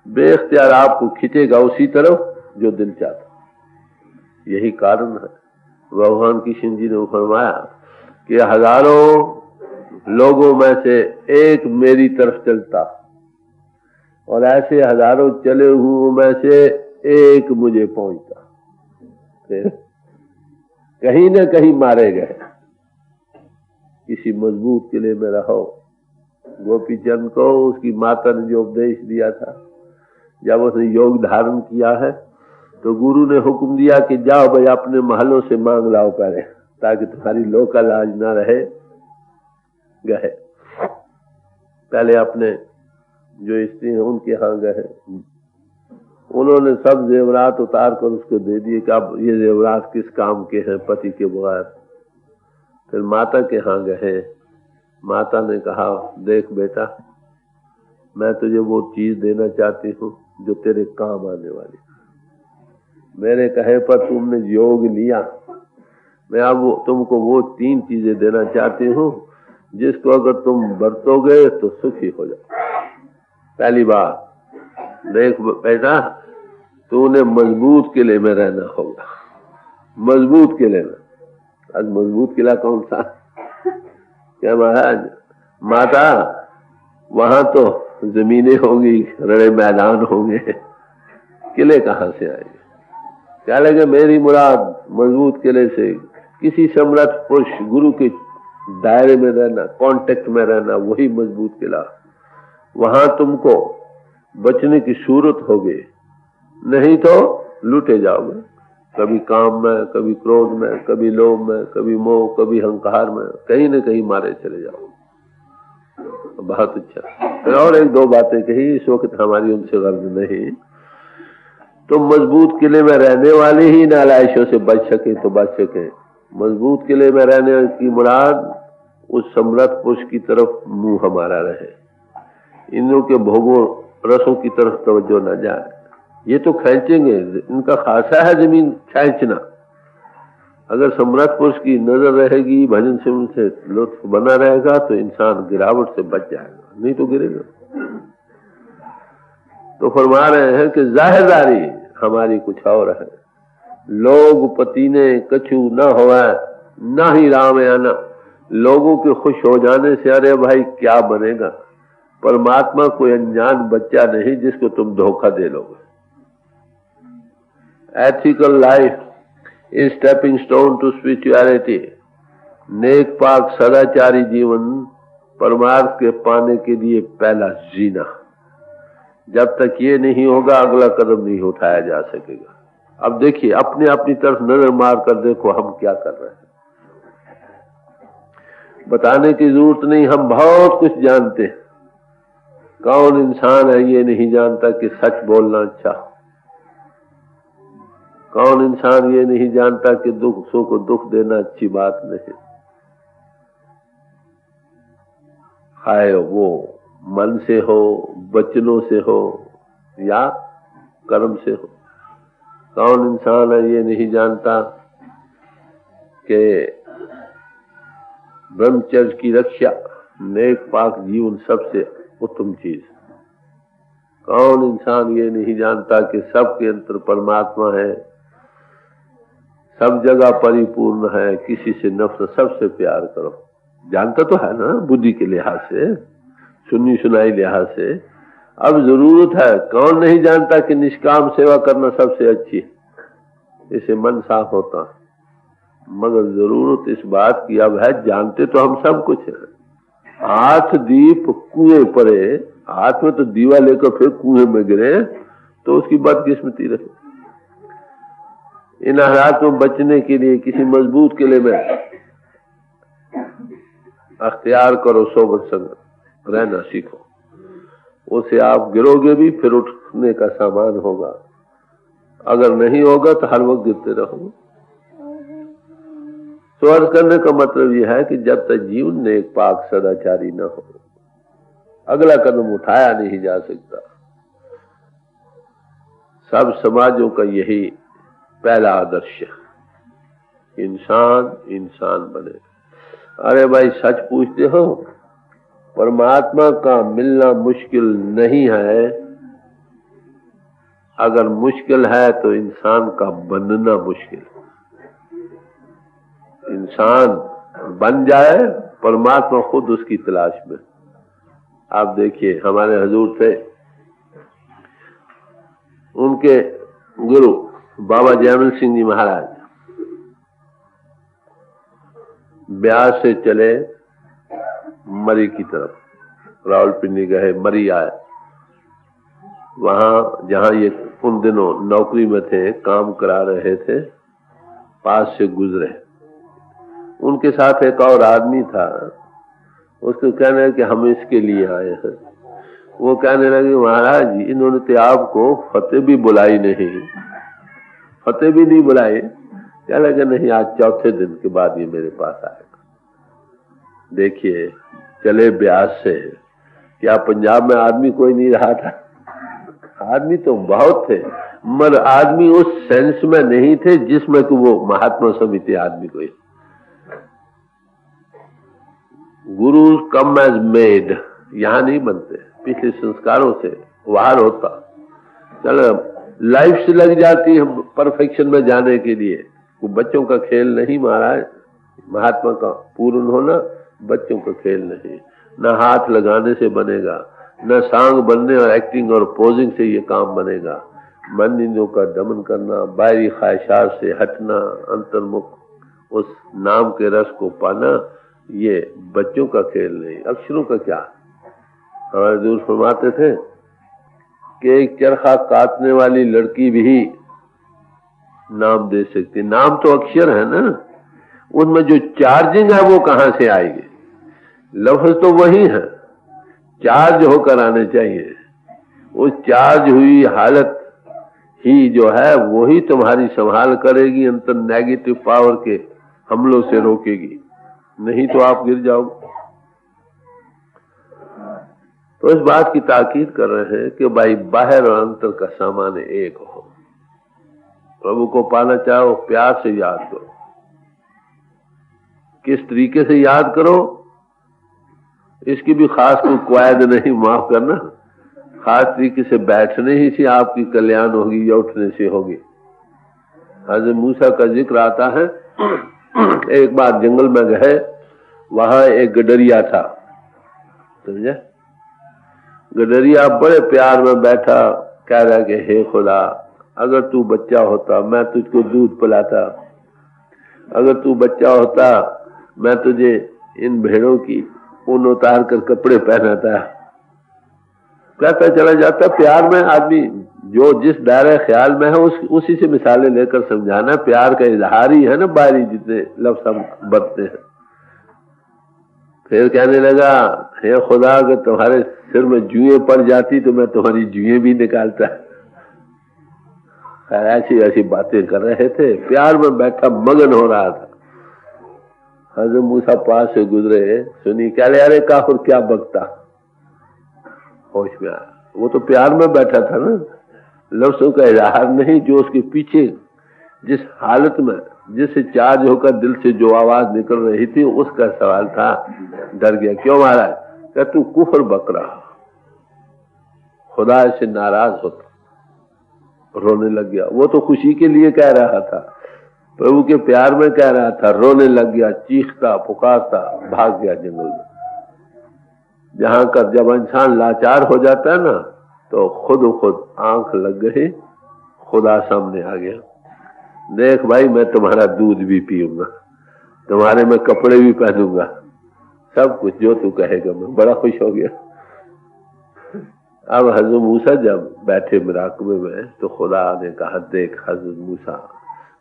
बेख्तियार आपको खींचेगा उसी तरफ जो दिल चाहता। यही कारण है भगवान किशन जी ने फरमाया कि हजारों लोगों में से एक मेरी तरफ चलता और ऐसे हजारों चले हुए में से एक मुझे पहुंचता। फिर कहीं न कहीं मारे गए। किसी मजबूत किले में रहो। गोपी चंद को उसकी माता ने जो उपदेश दिया था, जब उसने योग धारण किया है तो गुरु ने हुक्म दिया कि जाओ भाई अपने महलों से मांग लाओ पहले, ताकि तुम्हारी लोका लाज ना रहे। गए पहले अपने जो स्त्री है उनके यहाँ गए, उन्होंने सब जेवरात उतार कर उसको दे दिए कि अब ये जेवरात किस काम के हैं पति के बगैर। फिर माता के यहाँ गए। माता ने कहा देख बेटा, मैं तुझे वो चीज देना चाहती हूँ जो तेरे काम आने वाली। मेरे कहे पर तुमने योग लिया, मैं अब तुमको वो 3 चीजें देना चाहती हूँ जिसको अगर तुम बरतोगे तो सुखी हो जाओ। पहली बात, देख बेटा, तूने मजबूत किले में रहना होगा। मजबूत किले में। आज मजबूत किला कौन सा? क्या महाराज, माता वहां तो जमीनें होंगी, रड़े मैदान होंगे, किले कहां से आएंगे? क्या लगे मेरी मुराद मजबूत किले से किसी सम्राट पुरुष गुरु के दायरे में रहना, कांटेक्ट में रहना, वही मजबूत किला। वहां तुमको बचने की सूरत होगी, नहीं तो लूटे जाओगे। कभी काम में, कभी क्रोध में, कभी लोभ में, कभी मोह, कभी अहंकार में, कहीं न कहीं मारे चले जाओ। बहुत अच्छा। फिर और 1-2 बातें कही, इस वक्त हमारी उनसे गर्ज नहीं। तो मजबूत किले में रहने वाले ही नालायशों से बच सके तो बच सके। मजबूत किले में रहने की मुराद उस सम्राट पुरुष की तरफ मुंह हमारा रहे, इंद्रों के भोगों रसों की तरफ तवज्जो न जाए। ये तो खींचेंगे, इनका खासा है जमीन खींचना। अगर सम्राट पुरुष की नजर रहेगी, भजन से उनसे लुत्फ बना रहेगा तो इंसान गिरावट से बच जाएगा, नहीं तो गिरेगा। तो फरमा रहे हैं कि जाहिरदारी हमारी कुछ और है। लोग पतीने कछु न होवे, ना ही राम आना। लोगों के खुश हो जाने से अरे भाई क्या बनेगा। परमात्मा कोई अनजान बच्चा नहीं जिसको तुम धोखा दे लोगे। Ethical life is stepping stone to spirituality. नेक पाक सदाचारी जीवन परमार्थ के पाने के लिए पहला जीना। जब तक ये नहीं होगा अगला कदम नहीं उठाया जा सकेगा। अब देखिए, अपने अपनी तरफ नजर मार कर देखो हम क्या कर रहे हैं। बताने की जरूरत नहीं, हम बहुत कुछ जानते हैं। कौन इंसान है ये नहीं जानता कि सच बोलना अच्छा। कौन इंसान ये नहीं जानता कि दुखों को दुख देना अच्छी बात नहीं। खाए वो मन से हो, वचनों से हो या कर्म से हो। कौन इंसान है ये नहीं जानता कि ब्रह्मचर्य की रक्षा, नेक पाक जीवन सबसे उत्तम चीज। कौन इंसान ये नहीं जानता कि सबके अंतर परमात्मा है, सब जगह परिपूर्ण है, किसी से नफरत, सबसे प्यार करो। जानता तो है ना बुद्धि के लिहाज से, सुनी सुनाई लिहाज से। अब जरूरत है, कौन नहीं जानता कि निष्काम सेवा करना सबसे अच्छी है, इससे मन साफ होता। मगर जरूरत इस बात की अब है, जानते तो हम सब कुछ है। हाथ दीप कुएं पड़े, हाथ में तो दीवा लेकर फिर कुएं में गिरे तो उसकी बदकिस्मती रहे। इन हालात में बचने के लिए किसी मजबूत किले में अख्तियार करो, सोबत संगत रहना सीखो। उसे आप गिरोगे भी फिर उठने का सामान होगा। अगर नहीं होगा तो हर वक्त गिरते रहोगे। तो अर्ज करने का मतलब यह है कि जब तक जीवन नेक पाक सदाचारी न हो अगला कदम उठाया नहीं जा सकता। सब समाजों का यही पहला आदर्श है, इंसान इंसान बने। अरे भाई सच पूछते हो, परमात्मा का मिलना मुश्किल नहीं है। अगर मुश्किल है तो इंसान का बनना मुश्किल। इंसान बन जाए, परमात्मा खुद उसकी तलाश में। आप देखिए, हमारे हुजूर थे, उनके गुरु बाबा जयमल सिंह जी महाराज ब्यास से चले मरी की तरफ, रावलपिंडी गए, मरी आए। वहां जहां ये उन दिनों नौकरी में थे, काम करा रहे थे, पास से गुजरे। उनके साथ एक और आदमी था। उसको कहने लगे कि हम इसके लिए आए हैं। वो कहने लगे महाराज जी, इन्होंने तो आपको फतेह भी बुलाई नहीं, फतेह भी नहीं बुलाई। क्या लगे नहीं, आज चौथे दिन के बाद ये मेरे पास आएगा। देखिए, चले ब्यास से, क्या पंजाब में आदमी कोई नहीं रहा था? आदमी तो बहुत थे, मगर आदमी उस सेंस में नहीं थे जिसमें कि वो महात्मा समिति आदमी कोई। गुरु कम एज मेड, यहां नहीं बनते, पिछले संस्कारों से बाहर होता। चलो लाइफ से लग जाती है परफेक्शन में जाने के लिए। वो बच्चों का खेल नहीं महाराज। महात्मा का पूर्ण होना बच्चों का खेल नहीं। न हाथ लगाने से बनेगा, न सांग बनने और एक्टिंग और पोजिंग से ये काम बनेगा। मन इंद्रियों का दमन करना, बाहरी ख्वाहिशात से हटना, अंतर्मुख उस नाम के रस को पाना, ये बच्चों का खेल नहीं। अक्षरों का क्या? हमारे दूर फरमाते थे कि एक चरखा काटने वाली लड़की भी नाम दे सकती। नाम तो अक्षर है ना, उनमें जो चार्जिंग है वो कहां से आएगी? लफ्ज तो वही है, चार्ज होकर आने चाहिए। उस चार्ज हुई हालत ही जो है वही तुम्हारी संभाल करेगी, अंतर नेगेटिव पावर के हमलों से रोकेगी, नहीं तो आप गिर जाओगे। तो इस बात की ताकीद कर रहे हैं कि भाई बाहर और अंतर का सामान एक हो। प्रभु को पाना चाहो, प्यार से याद करो। किस तरीके से याद करो इसकी भी खास कोई क्वायद नहीं, माफ करना। खास तरीके से बैठने ही से आपकी कल्याण होगी या उठने से होगी। हज़रत मूसा का जिक्र आता है। एक बार जंगल में गए, वहां एक गडरिया था, समझे? गडरिया बड़े प्यार में बैठा, कह रहा कि हे खुदा, अगर तू बच्चा होता मैं तुझको दूध पिलाता, अगर तू बच्चा होता मैं तुझे इन भेड़ों की ऊन उतार कर कपड़े पहनाता। कहता चला जाता। प्यार में आदमी जो जिस दायरे ख्याल में है उसी से मिसालें लेकर समझाना। प्यार का इजहार ही है ना बाहरी जितने लफ्ज हम बरतते हैं। फिर कहने लगा, हे खुदा, अगर तुम्हारे सिर में जुएं पड़ जाती तो मैं तुम्हारी जुएं भी निकालता। ऐसी ऐसी बातें कर रहे थे, प्यार में बैठा मगन हो रहा था। हज़रत मूसा पास से गुजरे, सुनी, क्या ले अरे काफिर क्या बकता, होश में आया। वो तो प्यार में बैठा था ना, लफ्जों का इजहार नहीं, जो उसके पीछे जिस हालत में जिससे चार्ज होकर दिल से जो आवाज निकल रही थी उसका सवाल था। डर गया। क्यों महाराज? क्या तू कुफर बक रहा, खुदा से नाराज होता। रोने लग गया। वो तो खुशी के लिए कह रहा था, प्रभु के प्यार में कह रहा था। रोने लग गया, चीखता पुकारता भाग गया जंगल में। जहां का जब इंसान लाचार हो जाता है ना, तो खुद आंख लग गई, खुदा सामने आ गया। देख भाई, मैं तुम्हारा दूध भी पीऊंगा, तुम्हारे में कपड़े भी पहनूंगा, सब कुछ जो तू कहेगा। मैं बड़ा खुश हो गया। अब हज़रत मूसा जब बैठे मुराकबे में, तो खुदा ने कहा, देख हज़रत मूसा,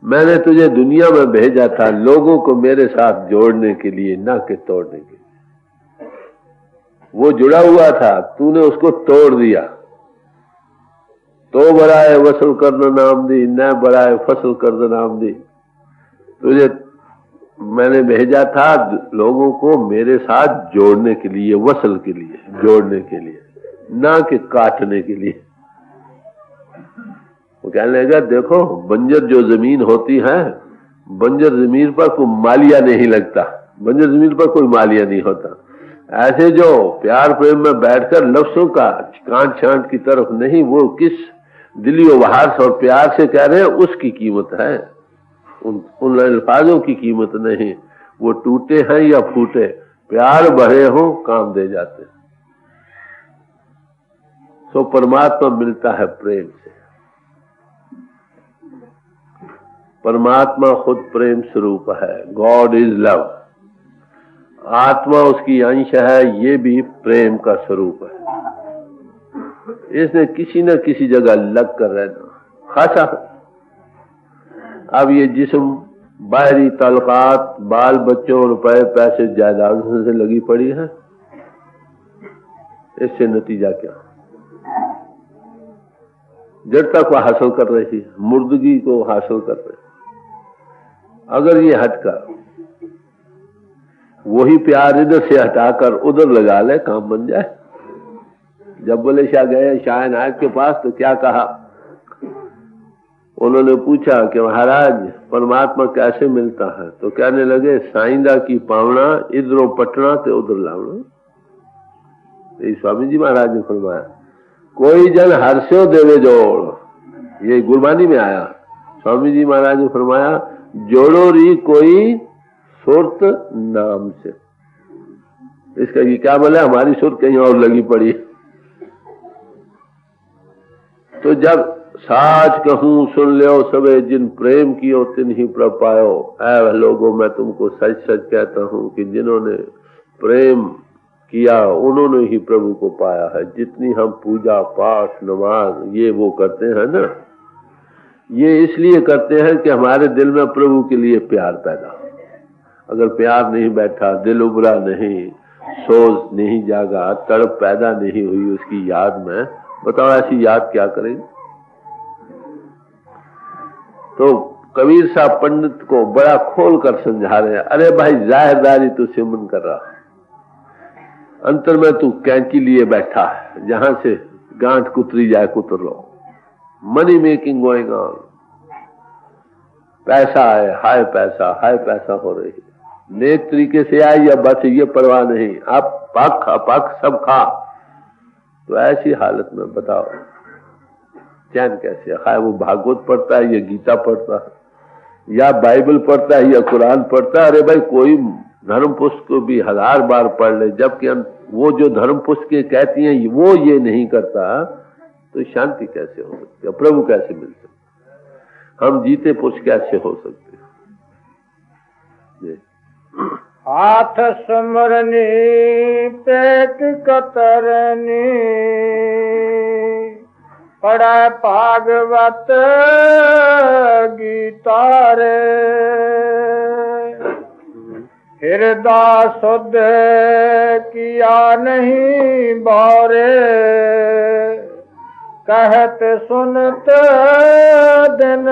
मैंने तुझे दुनिया में भेजा था लोगों को मेरे साथ जोड़ने के लिए, ना कि तोड़ने के लिए। वो जुड़ा हुआ था, तूने उसको तोड़ दिया। तो बराए वसल करना नाम दी, न बराए फसल करना नाम दी। तुझे मैंने भेजा था लोगों को मेरे साथ जोड़ने के लिए, वसल के लिए, जोड़ने के लिए, ना कि काटने के लिए। वो कहने लगा, देखो बंजर जो जमीन होती है, बंजर जमीन पर कोई मालिया नहीं लगता, बंजर जमीन पर कोई मालिया नहीं होता। ऐसे जो प्यार प्रेम में बैठकर लफ्जों का कांट छांट की तरफ नहीं, वो किस दिली उपहार और प्यार से कह रहे हैं, उसकी कीमत है, उन अल्फाजों की कीमत नहीं। वो टूटे हैं या फूटे, प्यार भरे हो काम दे जाते। सो परमात्मा मिलता है प्रेम से। परमात्मा खुद प्रेम स्वरूप है। God is love. आत्मा उसकी अंश है, ये भी प्रेम का स्वरूप है। इसने किसी न किसी जगह लग कर रहना खासा। अब ये जिस्म बाहरी तलकात, बाल बच्चों, रुपए पैसे जायदादों से लगी पड़ी है, इससे नतीजा क्या? जड़ता को हासिल कर रही है, मुर्दगी को हासिल कर रही। अगर ये हटकर वही प्यार इधर से हटाकर उधर लगा ले, काम बन जाए। जब बुल्ले शाह गए शाह नायक के पास, तो क्या कहा? उन्होंने पूछा कि महाराज परमात्मा कैसे मिलता है? तो कहने लगे, साइंदा की पावना इधरों पटना ते उधर लावना। स्वामी जी महाराज ने फरमाया, कोई जन हर्षो देवे जोड़। ये गुरबानी में आया। स्वामी जी महाराज ने फरमाया, जोड़ो री कोई सुरत नाम से। इसका क्या बोला? हमारी सुरत कहीं और लगी पड़ी। तो जब साच कहूं सुन लो सबे, जिन प्रेम कियो तिन ही प्रभ पायो। ऐ लोगों, मैं तुमको सच सच कहता हूं कि जिन्होंने प्रेम किया उन्होंने ही प्रभु को पाया है। जितनी हम पूजा पाठ नमाज ये वो करते हैं ना, ये इसलिए करते हैं कि हमारे दिल में प्रभु के लिए प्यार पैदा। अगर प्यार नहीं बैठा, दिल उभरा नहीं, सोच नहीं जागा, तड़प पैदा नहीं हुई उसकी याद में, बताओ ऐसी याद क्या करेगी? तो कबीर साहब पंडित को बड़ा खोल कर समझा रहे हैं, अरे भाई जाहिरदारी तू सिमन कर रहा, अंतर में तू कैंची लिए बैठा है, जहां से गांठ कुतरी जाए कुतर लो। Money making going on. पैसा है, हाय पैसा हो रही है। नेक तरीके से आए या बस ये परवाह नहीं, आप पाक सब खा। तो ऐसी हालत में बताओ चैन कैसे? खाए वो भागवत पढ़ता है या गीता पढ़ता है, या बाइबल पढ़ता है या कुरान पढ़ता है। अरे भाई कोई धर्म पुस्तक को भी 1000 बार पढ़ ले, जबकि वो जो धर्म पुस्तकें कहती हैं वो ये नहीं करता, तो शांति कैसे हो सकती है? प्रभु कैसे मिल सकते? हम जीते पुरुष कैसे हो सकते? हाथ सुमरनी पेट कतरनी, पढ़े भागवत गीता रे, हृदय शुद्ध किया नहीं बारे, कहत सुनत दिन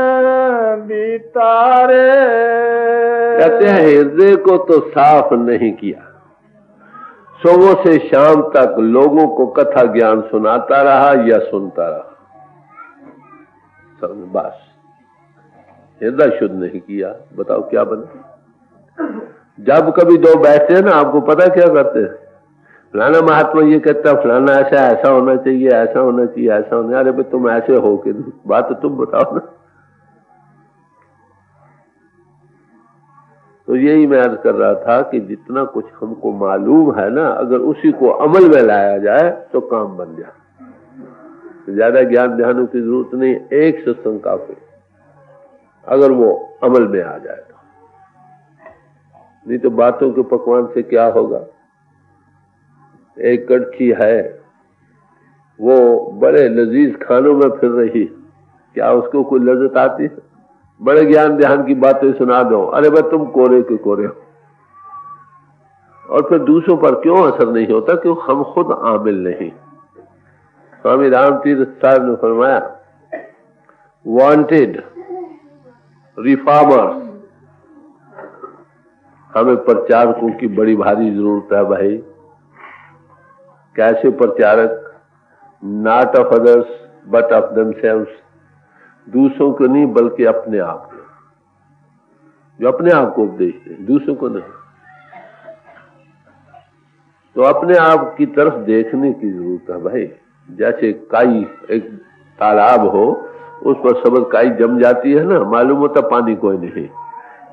बीता रे। कहते हैं हृदय को तो साफ नहीं किया, सुबह से शाम तक लोगों को कथा ज्ञान सुनाता रहा या सुनता रहा, बस हृदय शुद्ध नहीं किया। बताओ क्या बने? जब कभी दो बैठते हैं ना, आपको पता क्या करते हैं? फलाना महात्मा ये कहता है फलाना ऐसा होना चाहिए, ऐसा होना चाहिए, ऐसा होना। अरे भाई तुम ऐसे हो कि बात तो तुम बताओ ना। तो यही मैं अर्ज कर रहा था कि जितना कुछ हमको मालूम है ना, अगर उसी को अमल में लाया जाए तो काम बन जाए। तो ज्यादा ज्ञान ध्यानों की जरूरत नहीं, एक सत्संग काफी, अगर वो अमल में आ जाए तो। नहीं तो बातों के पकवान से क्या होगा? एक कड़छी है, वो बड़े लजीज खानों में फिर रही, क्या उसको कोई लज्जत आती है? बड़े ज्ञान ध्यान की बातें सुना दो, अरे भाई तुम कोरे के कोरे हो। और फिर दूसरों पर क्यों असर नहीं होता? क्यों हम खुद आमिल नहीं। स्वामी रामतीर्थ साहब ने फरमाया, वांटेड रिफॉर्मर्स, हमें प्रचारकों की बड़ी भारी जरूरत है भाई। कैसे प्रचारक? Not of others but of themselves, दूसरों को नहीं बल्कि अपने आप को, जो अपने आप को उपदेश दे, दूसरों को नहीं। तो अपने आप की तरफ देखने की जरूरत है भाई। जैसे काई, एक तालाब हो, उस पर सबक काई जम जाती है ना, मालूम होता पानी कोई नहीं।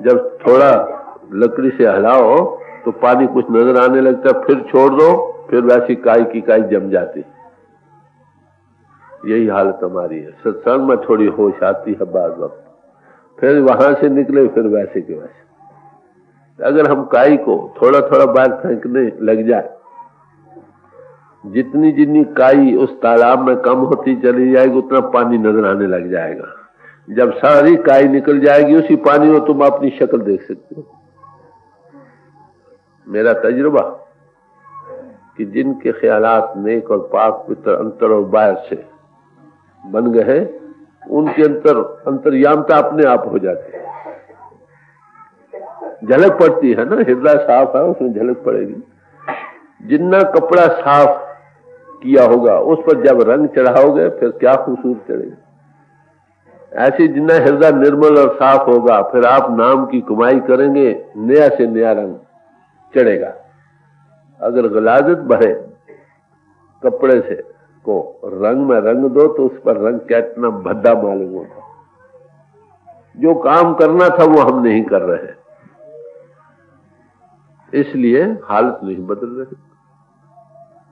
जब थोड़ा लकड़ी से हिलाओ तो पानी कुछ नजर आने लगता, फिर छोड़ दो, फिर वैसी काई की काई जम जाती। यही हालत हमारी है। सत्संग में थोड़ी होश आती है बाद वक्त, फिर वहां से निकले फिर वैसे के वैसे। अगर हम काई को थोड़ा थोड़ा बाहर फेंकने लग जाए, जितनी जितनी काई उस तालाब में कम होती चली जाएगी, उतना पानी नजर आने लग जाएगा। जब सारी काई निकल जाएगी, उसी पानी में तुम अपनी शक्ल देख सकते हो। मेरा तजुर्बा कि जिनके ख्यालात नेक और पाक पवित्र अंतर और बाहर से बन गए, उनके अंतर्यामता अपने आप हो जाती है। झलक पड़ती है ना, हृदय साफ है उसमें झलक पड़ेगी। जितना कपड़ा साफ किया होगा उस पर जब रंग चढ़ाओगे फिर क्या खूबसूरत चढ़ेगा। ऐसे जितना हृदय निर्मल और साफ होगा, फिर आप नाम की कमाई करेंगे, नया से नया रंग चढ़ेगा। अगर गलाजत भरे कपड़े से को रंग में रंग दो तो उस पर रंग कितना भद्दा मालूम होता। जो काम करना था वो हम नहीं कर रहे, इसलिए हालत नहीं बदल रही।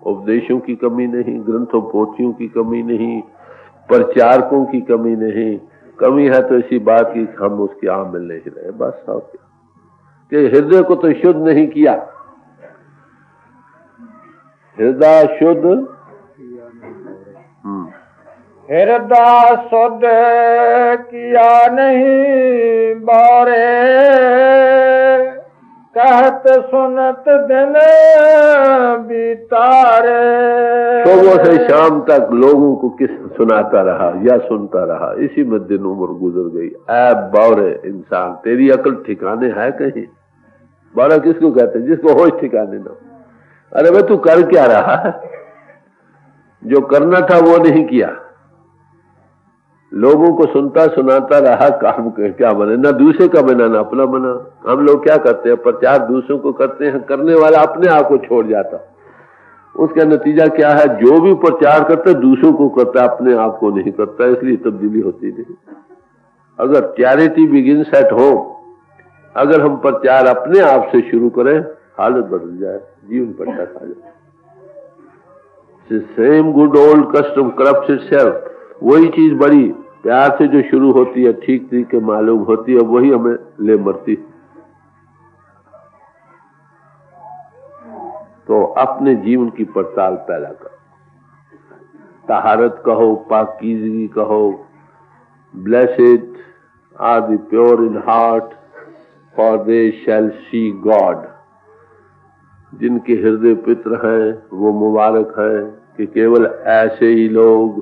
उपदेशों की कमी नहीं, ग्रंथों पोथियों की कमी नहीं, प्रचारकों की कमी नहीं। कमी है तो इसी बात की हम उसके आमिल नहीं रहे, बस। और क्या कि हृदय को तो शुद्ध नहीं किया। हृदय शुद्ध, हृदय शुद्ध किया नहीं बारे, कहत सुनत दिन बीतारे। सुबह से शाम तक लोगों को किस सुनाता रहा या सुनता रहा, इसी में दिन उम्र गुजर गई। ऐ बावरे इंसान, तेरी अकल ठिकाने है कहीं? बावरा किसको कहते हैं? जिसको होश ठिकाने ना। अरे भाई तू कर क्या रहा है? जो करना था वो नहीं किया, लोगों को सुनता सुनाता रहा, काम क्या बने? ना दूसरे का बना ना अपना बना। हम लोग क्या करते हैं? प्रचार दूसरों को करते हैं, करने वाला अपने आप को छोड़ जाता। उसका नतीजा क्या है? जो भी प्रचार करता है दूसरों को करता है, अपने आप को नहीं करता, इसलिए तब्दीली होती नहीं। अगर चैरिटी बिगिंस एट होम, अगर हम प्रचार अपने आप से शुरू करें, हालत बदल जाए, जीवन पट्टा खा जाए। Same good old custom corrupts itself. वही चीज बड़ी प्यार से जो शुरू होती है, ठीक तरीके मालूम होती है, वही हमें ले मरती। तो अपने जीवन की पड़ताल पहला करो। तहारत कहो, पाकीज़गी कहो। Blessed are the pure in heart for they shall see God. जिनके हृदय पित्र हैं वो मुबारक हैं कि केवल ऐसे ही लोग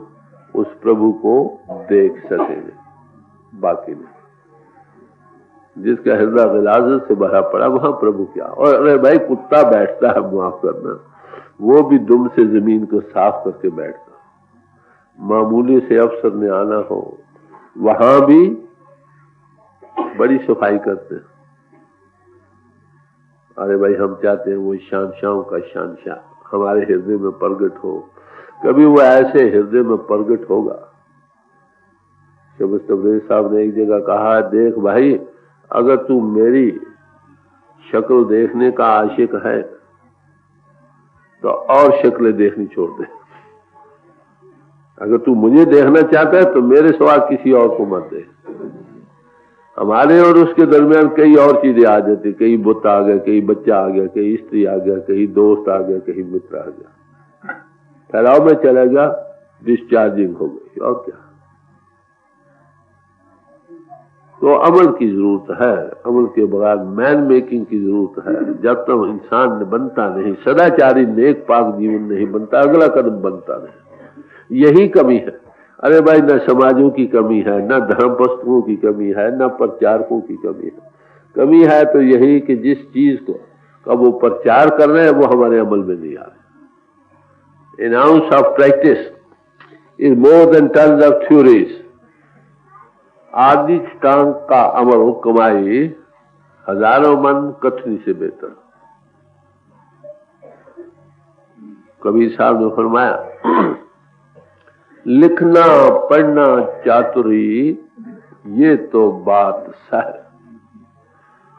उस प्रभु को देख सकेंगे, बाकी नहीं। जिसका हृदय गिलाज़त से भरा पड़ा वहां प्रभु क्या। और अरे भाई, कुत्ता बैठता है, माफ करना, वो भी दुम से जमीन को साफ करके बैठता। मामूली से अफसर ने आना हो, वहां भी बड़ी सफाई करते हैं। अरे भाई, हम चाहते हैं वो शहंशाहों का शहंशाह हमारे हृदय में प्रगट हो। कभी वो ऐसे हृदय में प्रगट होगा। शहबाज तबरेज़ साहब ने एक जगह कहा, देख भाई, अगर तू मेरी शक्ल देखने का आशिक है तो और शक्लें देखनी छोड़ दे। अगर तू मुझे देखना चाहता है तो मेरे सिवा किसी और को मत दे। हमारे और उसके दरमियान कई और चीजें आ जाती, कई बुत आ गया, कई बच्चा आ गया, कई स्त्री आ गया, कई दोस्त आ गया, कई मित्र आ गया, फैलाव में चला गया, डिस्चार्जिंग हो गई। और क्या। तो अमल की जरूरत है, अमल के बगैर मैन मेकिंग की जरूरत है। जब तक इंसान बनता नहीं, सदाचारी नेक पाक जीवन नहीं बनता, अगला कदम बनता नहीं। यही कमी है। अरे भाई, न समाजों की कमी है, न धर्म वस्तुओं की कमी है, न प्रचारकों की कमी है। कमी है तो यही कि जिस चीज को का वो प्रचार कर रहे हैं वो हमारे अमल में नहीं आ रहे। An ounce of practice is more than tons of theories। आदि टांग का अमल कमाई हजारों मन कथनी से बेहतर। कबीर साहब ने फरमाया, लिखना पढ़ना चातुरी ये तो बात सह।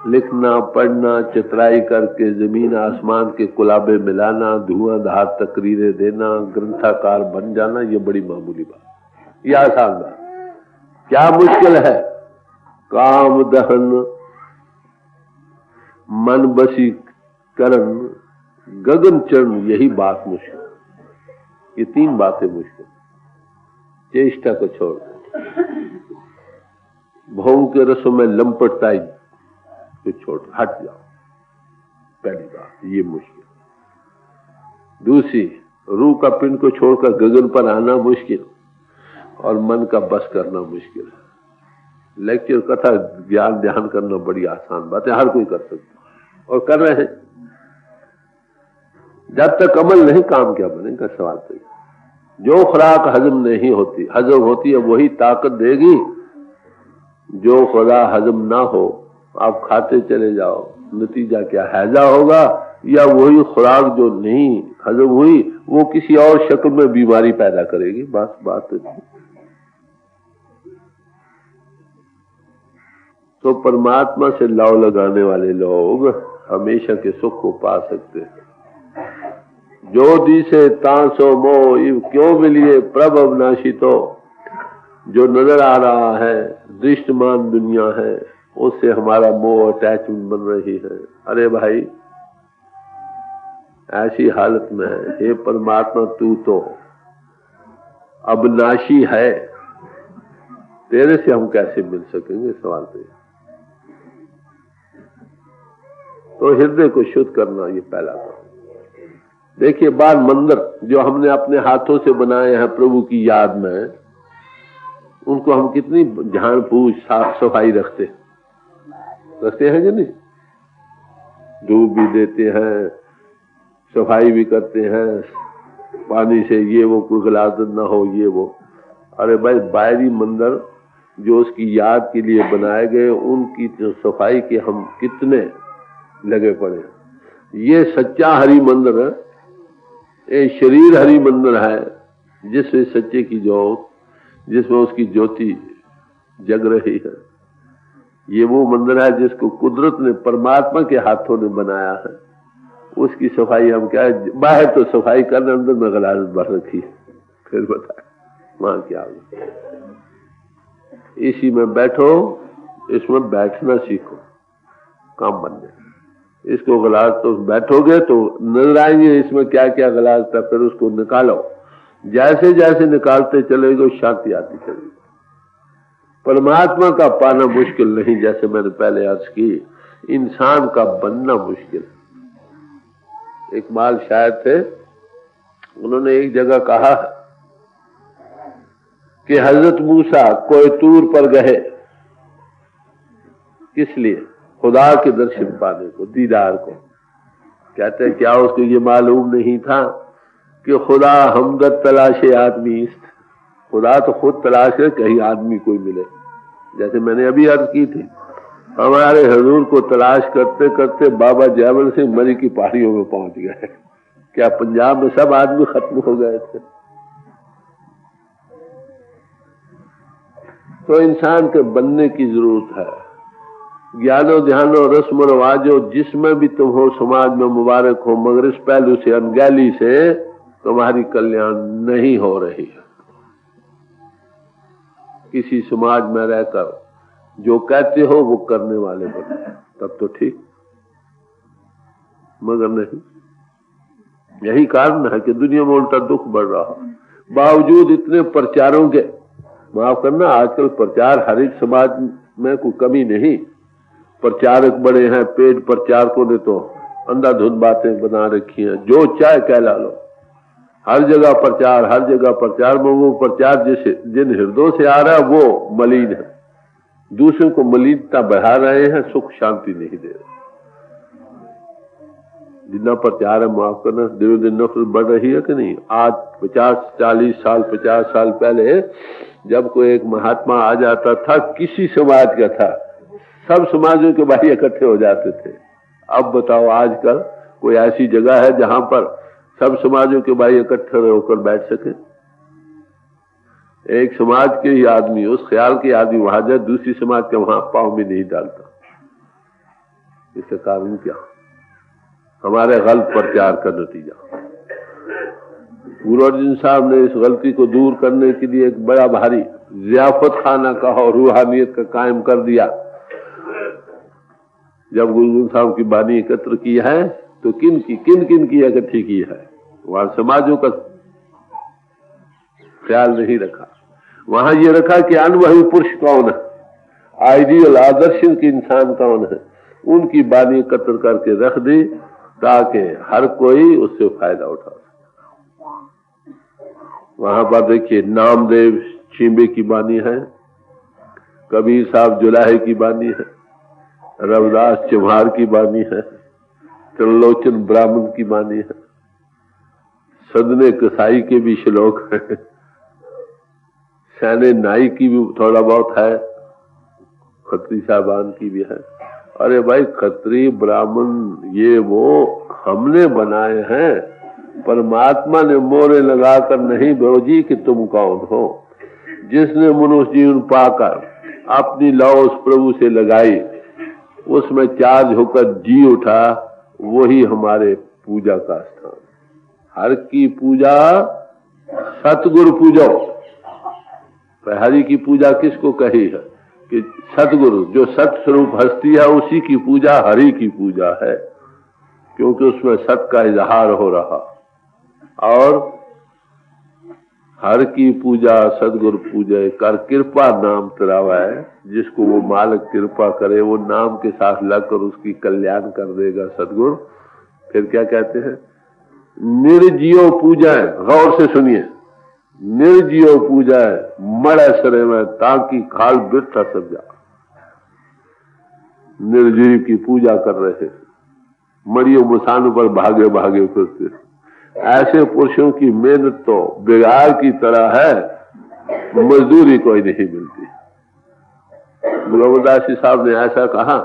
लिखना पढ़ना, चित्राई करके जमीन आसमान के कुलाबे मिलाना, धुआंधार तकरीरें देना, ग्रंथाकार बन जाना, ये बड़ी मामूली बात, ये आसान बात। क्या मुश्किल है? काम दहन, मन बसी करण, गगन चरण, यही बात मुश्किल। ये तीन बातें मुश्किल। चेष्टा को छोड़ दो, भोग के रसों में लंपटताई को छोड़, हट जाओ। पहली बात ये मुश्किल। दूसरी, रूह का पिंड को छोड़कर गगन पर आना मुश्किल, और मन का बस करना मुश्किल है। लेक्चर, कथा, ज्ञान ध्यान करना बड़ी आसान बात है, हर कोई कर सकता और कर रहे हैं। जब तक अमल नहीं, काम क्या बनेगा? सवाल तो जो खुराक हजम नहीं होती, हजम होती है वही ताकत देगी। जो खुराक हजम ना हो, आप खाते चले जाओ, नतीजा क्या? हैजा होगा, या वही खुराक जो नहीं हजम हुई वो किसी और शक्ल में बीमारी पैदा करेगी। बस बात है। तो परमात्मा से लव लगाने वाले लोग हमेशा के सुख को पा सकते हैं। जो दिसे तांसो मोह, इव क्यों मिलिए प्रभ अविनाशी। तो जो नजर आ रहा है, दृष्टमान दुनिया है, उससे हमारा मोह, अटैचमेंट बन रही है। अरे भाई, ऐसी हालत में है, हे परमात्मा तू तो अविनाशी है, तेरे से हम कैसे मिल सकेंगे? सवाल तो हृदय को शुद्ध करना ये पहला काम। देखिए, बाल मंदिर जो हमने अपने हाथों से बनाए हैं प्रभु की याद में, उनको हम कितनी ध्यान पूछ साफ सफाई रखते हैं कि नहीं? धूप भी देते हैं, सफाई भी करते हैं, पानी से ये वो कोई गलाजत ना हो, ये वो। अरे भाई, बाहरी मंदिर जो उसकी याद के लिए बनाए गए, उनकी जो सफाई के हम कितने लगे पड़े हैं। ये सच्चा हरि मंदिर है, ये शरीर हरि मंदिर है, जिसमें सच्चे की ज्योत, जिसमें उसकी ज्योति जग रही है। ये वो मंदिर है जिसको कुदरत ने, परमात्मा के हाथों ने बनाया है। उसकी सफाई हम क्या है, बाहर तो सफाई करने, अंदर में गलाजत भर रखी है। फिर बताए वहां क्या होगा। इसी में बैठो, इसमें बैठना सीखो, काम बनने। इसको गलाज तो बैठोगे तो नजर आएंगे इसमें क्या क्या गलाज था, फिर उसको निकालो। जैसे जैसे निकालते चलेगे शांति आती चलेगी। परमात्मा का पाना मुश्किल नहीं, जैसे मैंने पहले अर्ज की, इंसान का बनना मुश्किल। एक माल शायर थे, उन्होंने एक जगह कहा कि हजरत मूसा कोई तूर पर गए, किस लिए? खुदा के दर्शन पाने को, दीदार को। कहते हैं क्या उसको ये मालूम नहीं था कि खुदा हमदर्द तलाशे आदमी, खुदा तो खुद तलाश है कहीं आदमी कोई मिले। जैसे मैंने अभी अर्ज की थी, हमारे हजूर को तलाश करते करते बाबा जयमल सिंह मरी की पहाड़ियों में पहुंच गए। क्या पंजाब में सब आदमी खत्म हो गए थे? तो इंसान के बनने की जरूरत है। ज्ञानो ध्यानो रस्म रवाजो जिसमें भी तुम हो, समाज में मुबारक हो, मगर इस पहलू से, अनगैली से तुम्हारी कल्याण नहीं हो रही है। किसी समाज में रहकर जो कहते हो वो करने वाले बनो, तब तो ठीक, मगर नहीं। यही कारण है कि दुनिया में उल्टा दुख बढ़ रहा। बावजूद इतने प्रचारों के, माफ करना, आजकल प्रचार हर एक समाज में कोई कमी नहीं। प्रचारक बड़े हैं, पेड प्रचारकों ने तो अंधाधुंध बातें बना रखी हैं, जो चाहे कहला लो। हर जगह प्रचार, हर जगह प्रचार में वो प्रचार जिन हृदयों से आ रहा है वो मलिन है, दूसरों को मलिनता बढ़ा रहे हैं, सुख शांति नहीं दे रहे। जितना प्रचार है, माफ करना, दिन दिन नफरत बढ़ रही है कि नहीं। आज 50 साल पहले जब कोई एक महात्मा आ जाता था, किसी समाज का था, सब समाजों के भाई इकट्ठे हो जाते थे। अब बताओ आजकल कोई ऐसी जगह है जहां पर सब समाजों के भाई इकट्ठे होकर बैठ सके? एक समाज के ही आदमी, उस ख्याल के आदमी वहां जाए, दूसरी समाज के वहां पांव भी नहीं डालता। इसका कारण क्या? हमारे गलत प्रचार का नतीजा। गुरु अर्जुन साहब ने इस गलती को दूर करने के लिए एक बड़ा भारी जियाफत खाना का और रूहानियत का कायम कर दिया। जब गुरु अर्जुन साहब की बानी एकत्र की है तो किन किन की इकट्ठी की है? वहां समाजों का ख्याल नहीं रखा। वहां ये रखा कि अनुभवी पुरुष कौन है, आइडियल आदर्शिक इंसान कौन है, उनकी बानी एकत्र करके रख दी ताकि हर कोई उससे फायदा उठा सके। वहां पर देखिए, नामदेव चींबे की बानी है, कबीर साहब जुलाहे की बानी है, रविदास चमार की बानी है, त्रिलोचन ब्राह्मण की बानी है, सदने कसाई के भी श्लोक है, सैने नाई की भी थोड़ा बहुत है, खत्री साहबान की भी है। अरे भाई, खत्री ब्राह्मण ये वो हमने बनाए हैं, परमात्मा ने मोहरे लगाकर नहीं भेजी कि तुम कौन हो। जिसने मनुष्य जीवन पाकर अपनी लौ उस प्रभु से लगाई, उसमें चार्ज होकर जी उठा, वही हमारे पूजा का स्थान। हर की पूजा सतगुरु पूजो। हरि की पूजा किसको कही है? कि सतगुरु, जो सत स्वरूप हस्ती है, उसी की पूजा हरि की पूजा है, क्योंकि उसमें सत का इजहार हो रहा। और हर की पूजा सतगुरु पूजे कर कृपा नाम तरावा है। जिसको वो मालिक कृपा करे, वो नाम के साथ लगकर उसकी कल्याण कर देगा सतगुरु। फिर क्या कहते हैं? निर्जियो पूजा है, गौर से सुनिए, निर्जियो पूजा है मड़े सरे में ताकि खाल बिरथा सब जा। निर्जीव की पूजा कर रहे, मड़ियों मुसानों पर भागे भागे फिरते। ऐसे पुरुषों की मेहनत तो बिगाड़ की तरह है, मजदूरी कोई नहीं मिलती। गुरु अमरदास जी साहब ने ऐसा कहा,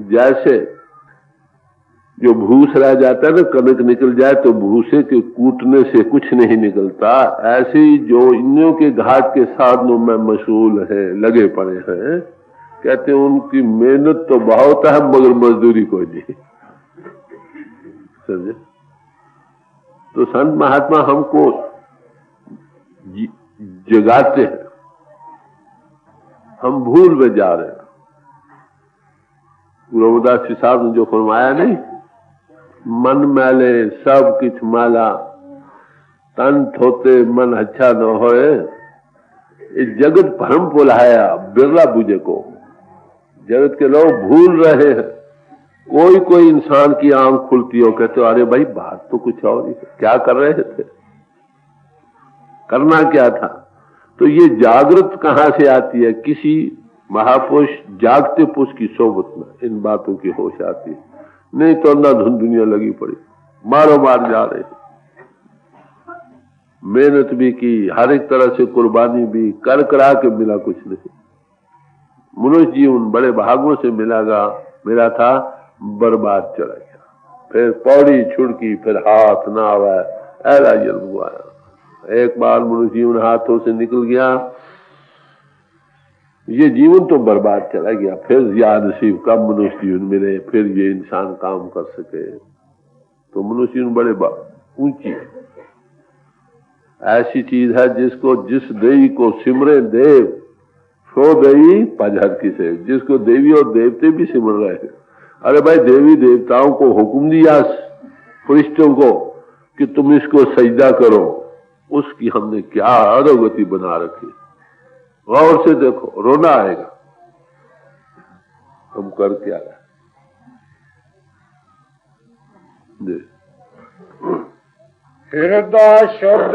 जैसे जो भूस रह जाता है ना, कनक निकल जाए तो भूसे के कूटने से कुछ नहीं निकलता, ऐसे ही जो इन्हों के घाट के साधनों में मशगूल है, लगे पड़े हैं, कहते हैं उनकी मेहनत तो बहुत है मगर मजदूरी कोई नहीं। समझे? तो संत महात्मा हमको जगाते हैं, हम भूल में जा रहे हैं। गुरु रविदास जी साहब ने जो फरमाया नहीं, मन मैले सब किछ माला, तन थोते मन अच्छा न होए, इस जगत भ्रम बुलाया बिरला बुझे को। जगत के लोग भूल रहे हैं। कोई इंसान की आंख खुलती हो, कहते हो अरे भाई बात तो कुछ और ही, क्या कर रहे थे, करना क्या था। तो ये जागृत कहां से आती है? किसी महापुरुष जागते पुरुष की सोबत में इन बातों की होश आती है, नहीं तो अंधाधुंध दुनिया लगी पड़ी, मारो मार जा रहे। मेहनत भी की, हर एक तरह से कुर्बानी भी कर करा के मिला कुछ नहीं। मनुष्य जीवन बड़े भागों से मिला था, बर्बाद चला गया। फिर पौड़ी छुड़की, फिर हाथ ना आवा, ऐसा जन्म हुआ। एक बार मनुष्य जीवन हाथों से निकल गया, ये जीवन तो बर्बाद चला गया। फिर या नसीब कब मनुष्य जीवन मिले, फिर ये इंसान काम कर सके। तो मनुष्य जीवन बड़े ऊंची ऐसी चीज है जिसको जिस देवी को सिमरे देव सो देवी पजहर की से, जिसको देवी और देवते भी सिमर रहे हैं। अरे भाई देवी देवताओं को हुक्म दिया फरिश्तों को कि तुम इसको सजदा करो, उसकी हमने क्या अधोगति बना रखी। गौर से देखो, रोना आएगा हम कर क्या रहे। हृदय शुद्ध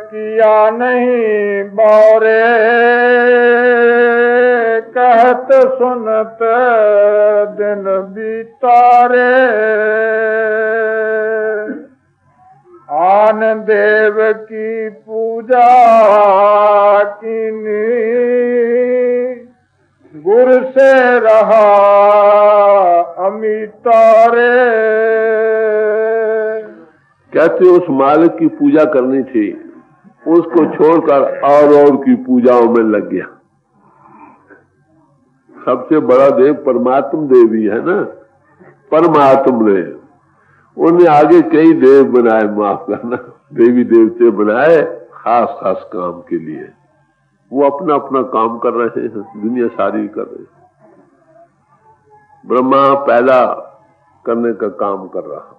किया नहीं बारे, कहत सुनत दिन बीतारे। आन देव की पूजा कीनी, गुर से रहा अमितारे। कहते उस मालिक की पूजा करनी थी, उसको छोड़कर और की पूजाओं में लग गया। सबसे बड़ा देव परमात्म देवी है ना, परमात्म देव। उन्हें आगे कई देव बनाए, माफ करना, देवी देवते बनाए खास खास काम के लिए। वो अपना अपना काम कर रहे हैं, दुनिया सारी कर रही है। ब्रह्मा पैदा करने का काम कर रहा,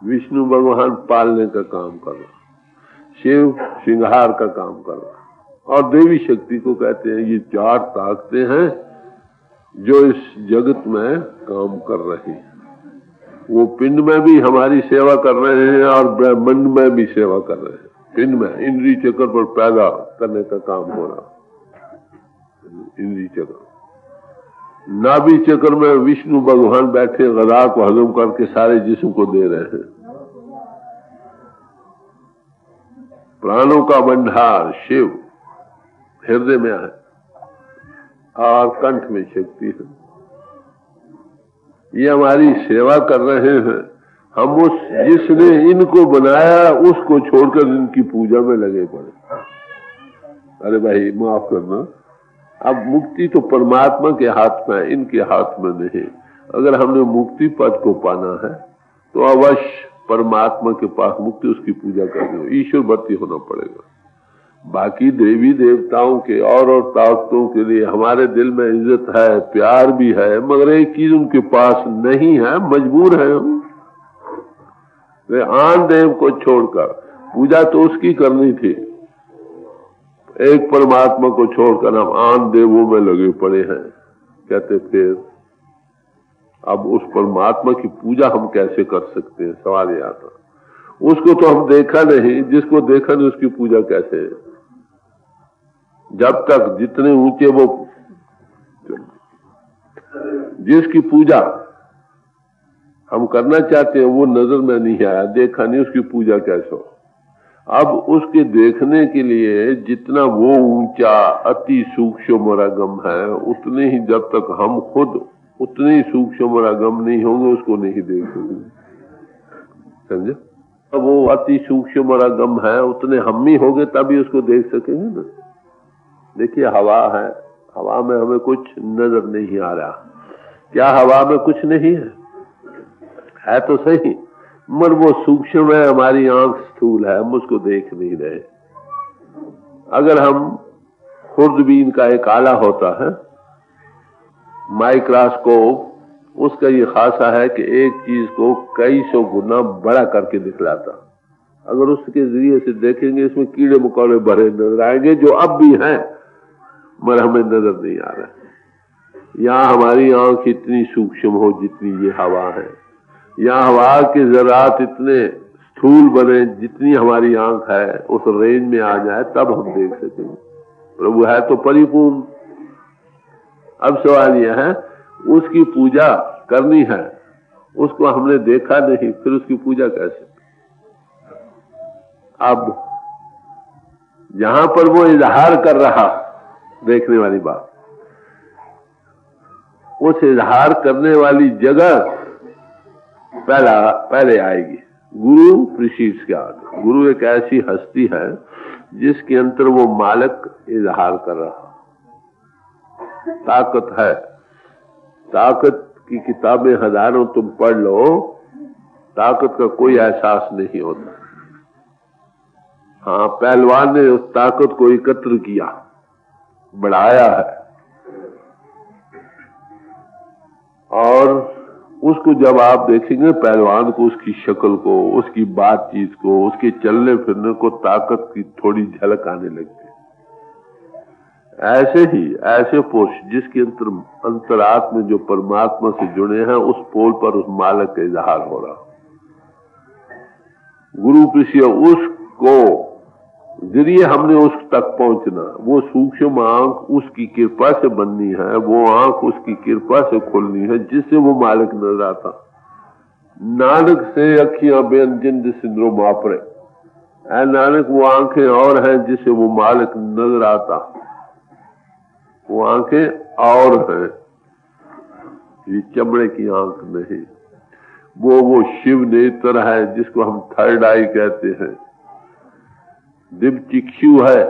विष्णु भगवान पालने का काम कर रहा, शिव श्रृंगार का काम कर रहा, और देवी शक्ति को कहते हैं ये चार ताकतें हैं जो इस जगत में काम कर रही हैं। वो पिंड में भी हमारी सेवा कर रहे हैं और ब्रह्मांड में भी सेवा कर रहे हैं। पिंड में इंद्रिय चक्र पर पैदा करने का काम हो रहा, इंद्रिय चक्र। नाभि चक्र में विष्णु भगवान बैठे गदा को हजम करके सारे जिस्म को दे रहे हैं। प्राणों का भंडार शिव हृदय में है और कंठ में शक्ति है। ये हमारी सेवा कर रहे हैं। हम उस जिसने इनको बनाया उसको छोड़कर इनकी पूजा में लगे पड़े। अरे भाई माफ करना, अब मुक्ति तो परमात्मा के हाथ में है, इनके हाथ में नहीं। अगर हमने मुक्ति पद को पाना है तो अवश्य परमात्मा के पास मुक्ति, उसकी पूजा करनी हो, ईश्वर भक्ति होना पड़ेगा। बाकी देवी देवताओं के और ताकतों के लिए हमारे दिल में इज्जत है, प्यार भी है, मगर एक चीज उनके पास नहीं है, मजबूर है हम। वे आन देव को छोड़कर, पूजा तो उसकी करनी थी, एक परमात्मा को छोड़कर हम आन देवों में लगे पड़े हैं। कहते फिर अब उस परमात्मा की पूजा हम कैसे कर सकते हैं? सवाल ये आता। उसको तो हम देखा नहीं, जिसको देखा नहीं उसकी पूजा कैसे है? जब तक जितने ऊंचे वो, जिसकी पूजा हम करना चाहते हैं वो नजर में नहीं आया, देखा नहीं, उसकी पूजा कैसे हो? अब उसके देखने के लिए जितना वो ऊंचा अति सूक्ष्म रगम है, उतने ही जब तक हम खुद उतने सूक्ष्म और अगम नहीं होंगे उसको नहीं देख सकेंगे। समझे? अब वो अति सूक्ष्म और अगम है, उतने हम ही होंगे तभी उसको देख सकेंगे ना। देखिए हवा है, हवा में हमें कुछ नजर नहीं आ रहा। क्या हवा में कुछ नहीं है तो सही, मगर वो सूक्ष्म है, हमारी आंख स्थूल है, हम उसको देख नहीं रहे। अगर हम खुर्दबीन का एक आला होता है, माइक्रोस्कोप, उसका ये खासा है कि एक चीज को कई सौ गुना बड़ा करके दिखलाता। अगर उसके जरिए से देखेंगे इसमें कीड़े मकोड़े भरे नजर आएंगे जो अब भी हैं मगर हमें नजर नहीं आ रहा है। यहाँ हमारी आंख इतनी सूक्ष्म हो जितनी ये हवा है, यहाँ हवा के जरात इतने स्थूल बने जितनी हमारी आंख है, उस रेंज में आ जाए तब हम देख सकेंगे। प्रभु है तो परिपूर्ण। अब सवाल यह है उसकी पूजा करनी है, उसको हमने देखा नहीं, फिर उसकी पूजा कैसे? अब जहां पर वो इजहार कर रहा, देखने वाली बात, उस इजहार करने वाली जगह पहले आएगी। गुरु प्रीसीड्स के आगे। गुरु एक ऐसी हस्ती है जिसके अंतर वो मालिक इजहार कर रहा। ताकत है, ताकत की किताबें हजारों तुम पढ़ लो, ताकत का कोई एहसास नहीं होता। हाँ, पहलवान ने उस ताकत को एकत्र किया, बढ़ाया है, और उसको जब आप देखेंगे पहलवान को, उसकी शक्ल को, उसकी बातचीत को, उसके चलने फिरने को ताकत की थोड़ी झलक आने लगती। ऐसे ही ऐसे पुरुष जिसके अंतरात्म जो परमात्मा से जुड़े हैं, उस पोल पर उस मालिक का इजहार हो रहा। गुरु प्रिय उसको जरिए हमने उस तक पहुंचना। वो सूक्ष्म आंख उसकी कृपा से बननी है, वो आंख उसकी कृपा से खुलनी है जिससे वो मालिक नजर आता। नानक से अखियां बेन जिंद सिंदरो मापरे, ऐ नानक वो आंखें और हैं जिससे वो मालिक नजर आता। वो आंखें और हैं, ये चमड़े की आंख नहीं। वो शिव नेत्र है जिसको हम थर्ड आई कहते हैं। दिव्य चिक्षु है